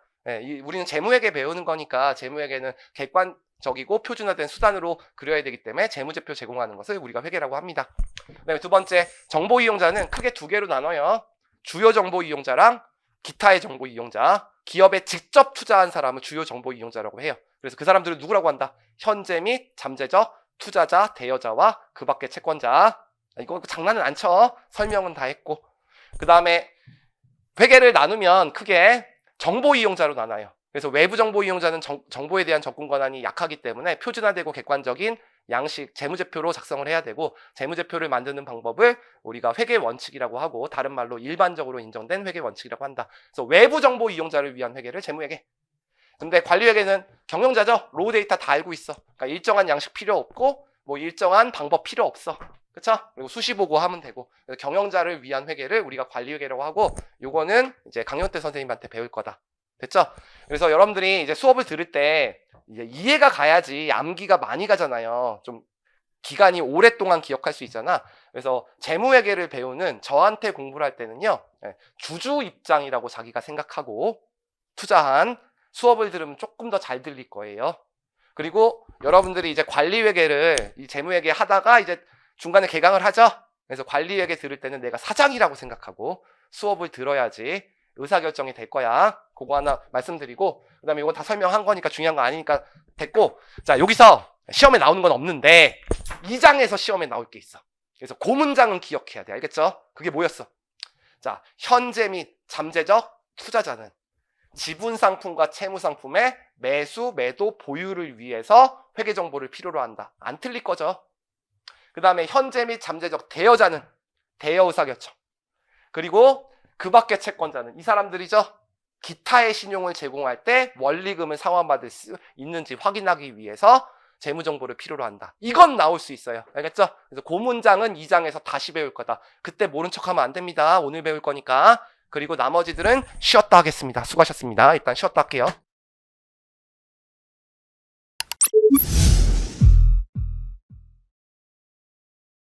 우리는 재무회계 배우는 거니까 재무회계는 객관적이고 표준화된 수단으로 그려야 되기 때문에 재무제표 제공하는 것을 우리가 회계라고 합니다. 그다음에 두 번째, 정보 이용자는 크게 두 개로 나눠요. 주요 정보 이용자랑 기타의 정보 이용자. 기업에 직접 투자한 사람은 주요 정보 이용자라고 해요. 그래서 그 사람들을 누구라고 한다? 현재 및 잠재적 투자자, 대여자와 그 밖의 채권자. 이거 장난은 안 쳐. 설명은 다 했고. 그 다음에 회계를 나누면 크게 정보 이용자로 나눠요. 그래서 외부 정보 이용자는 정보에 대한 접근 권한이 약하기 때문에 표준화되고 객관적인 양식 재무제표로 작성을 해야 되고 재무제표를 만드는 방법을 우리가 회계 원칙이라고 하고 다른 말로 일반적으로 인정된 회계 원칙이라고 한다. 그래서 외부 정보 이용자를 위한 회계를 재무회계. 근데 관리회계는 경영자죠. 로우 데이터 다 알고 있어. 그러니까 일정한 양식 필요 없고 뭐 일정한 방법 필요 없어. 그쵸? 그리고 수시보고 하면 되고. 그래서 경영자를 위한 회계를 우리가 관리회계라고 하고 요거는 이제 강연태 선생님한테 배울 거다. 됐죠? 그래서 여러분들이 이제 수업을 들을 때 이제 이해가 가야지 암기가 많이 가잖아요. 좀 기간이 오랫동안 기억할 수 있잖아. 그래서 재무회계를 배우는 저한테 공부를 할 때는요. 주주 입장이라고 자기가 생각하고 투자한 수업을 들으면 조금 더 잘 들릴 거예요. 그리고 여러분들이 이제 관리회계를 이 재무회계 하다가 이제 중간에 개강을 하죠. 그래서 관리회계 들을 때는 내가 사장이라고 생각하고 수업을 들어야지 의사결정이 될 거야. 그거 하나 말씀드리고 그 다음에 이건 다 설명한 거니까 중요한 거 아니니까 됐고 자 여기서 시험에 나오는 건 없는데 2장에서 시험에 나올 게 있어. 그래서 그 문장은 기억해야 돼. 알겠죠? 그게 뭐였어? 자, 현재 및 잠재적 투자자는 지분상품과 채무상품의 매수, 매도, 보유를 위해서 회계정보를 필요로 한다. 안 틀릴 거죠. 그 다음에 현재 및 잠재적 대여자는 대여 의사결정. 그리고 그 밖의 채권자는 이 사람들이죠. 기타의 신용을 제공할 때 원리금을 상환받을 수 있는지 확인하기 위해서 재무정보를 필요로 한다. 이건 나올 수 있어요. 알겠죠? 그래서 그 문장은 2장에서 다시 배울 거다. 그때 모른 척하면 안 됩니다. 오늘 배울 거니까. 그리고 나머지들은 쉬었다 하겠습니다. 수고하셨습니다. 일단 쉬었다 할게요.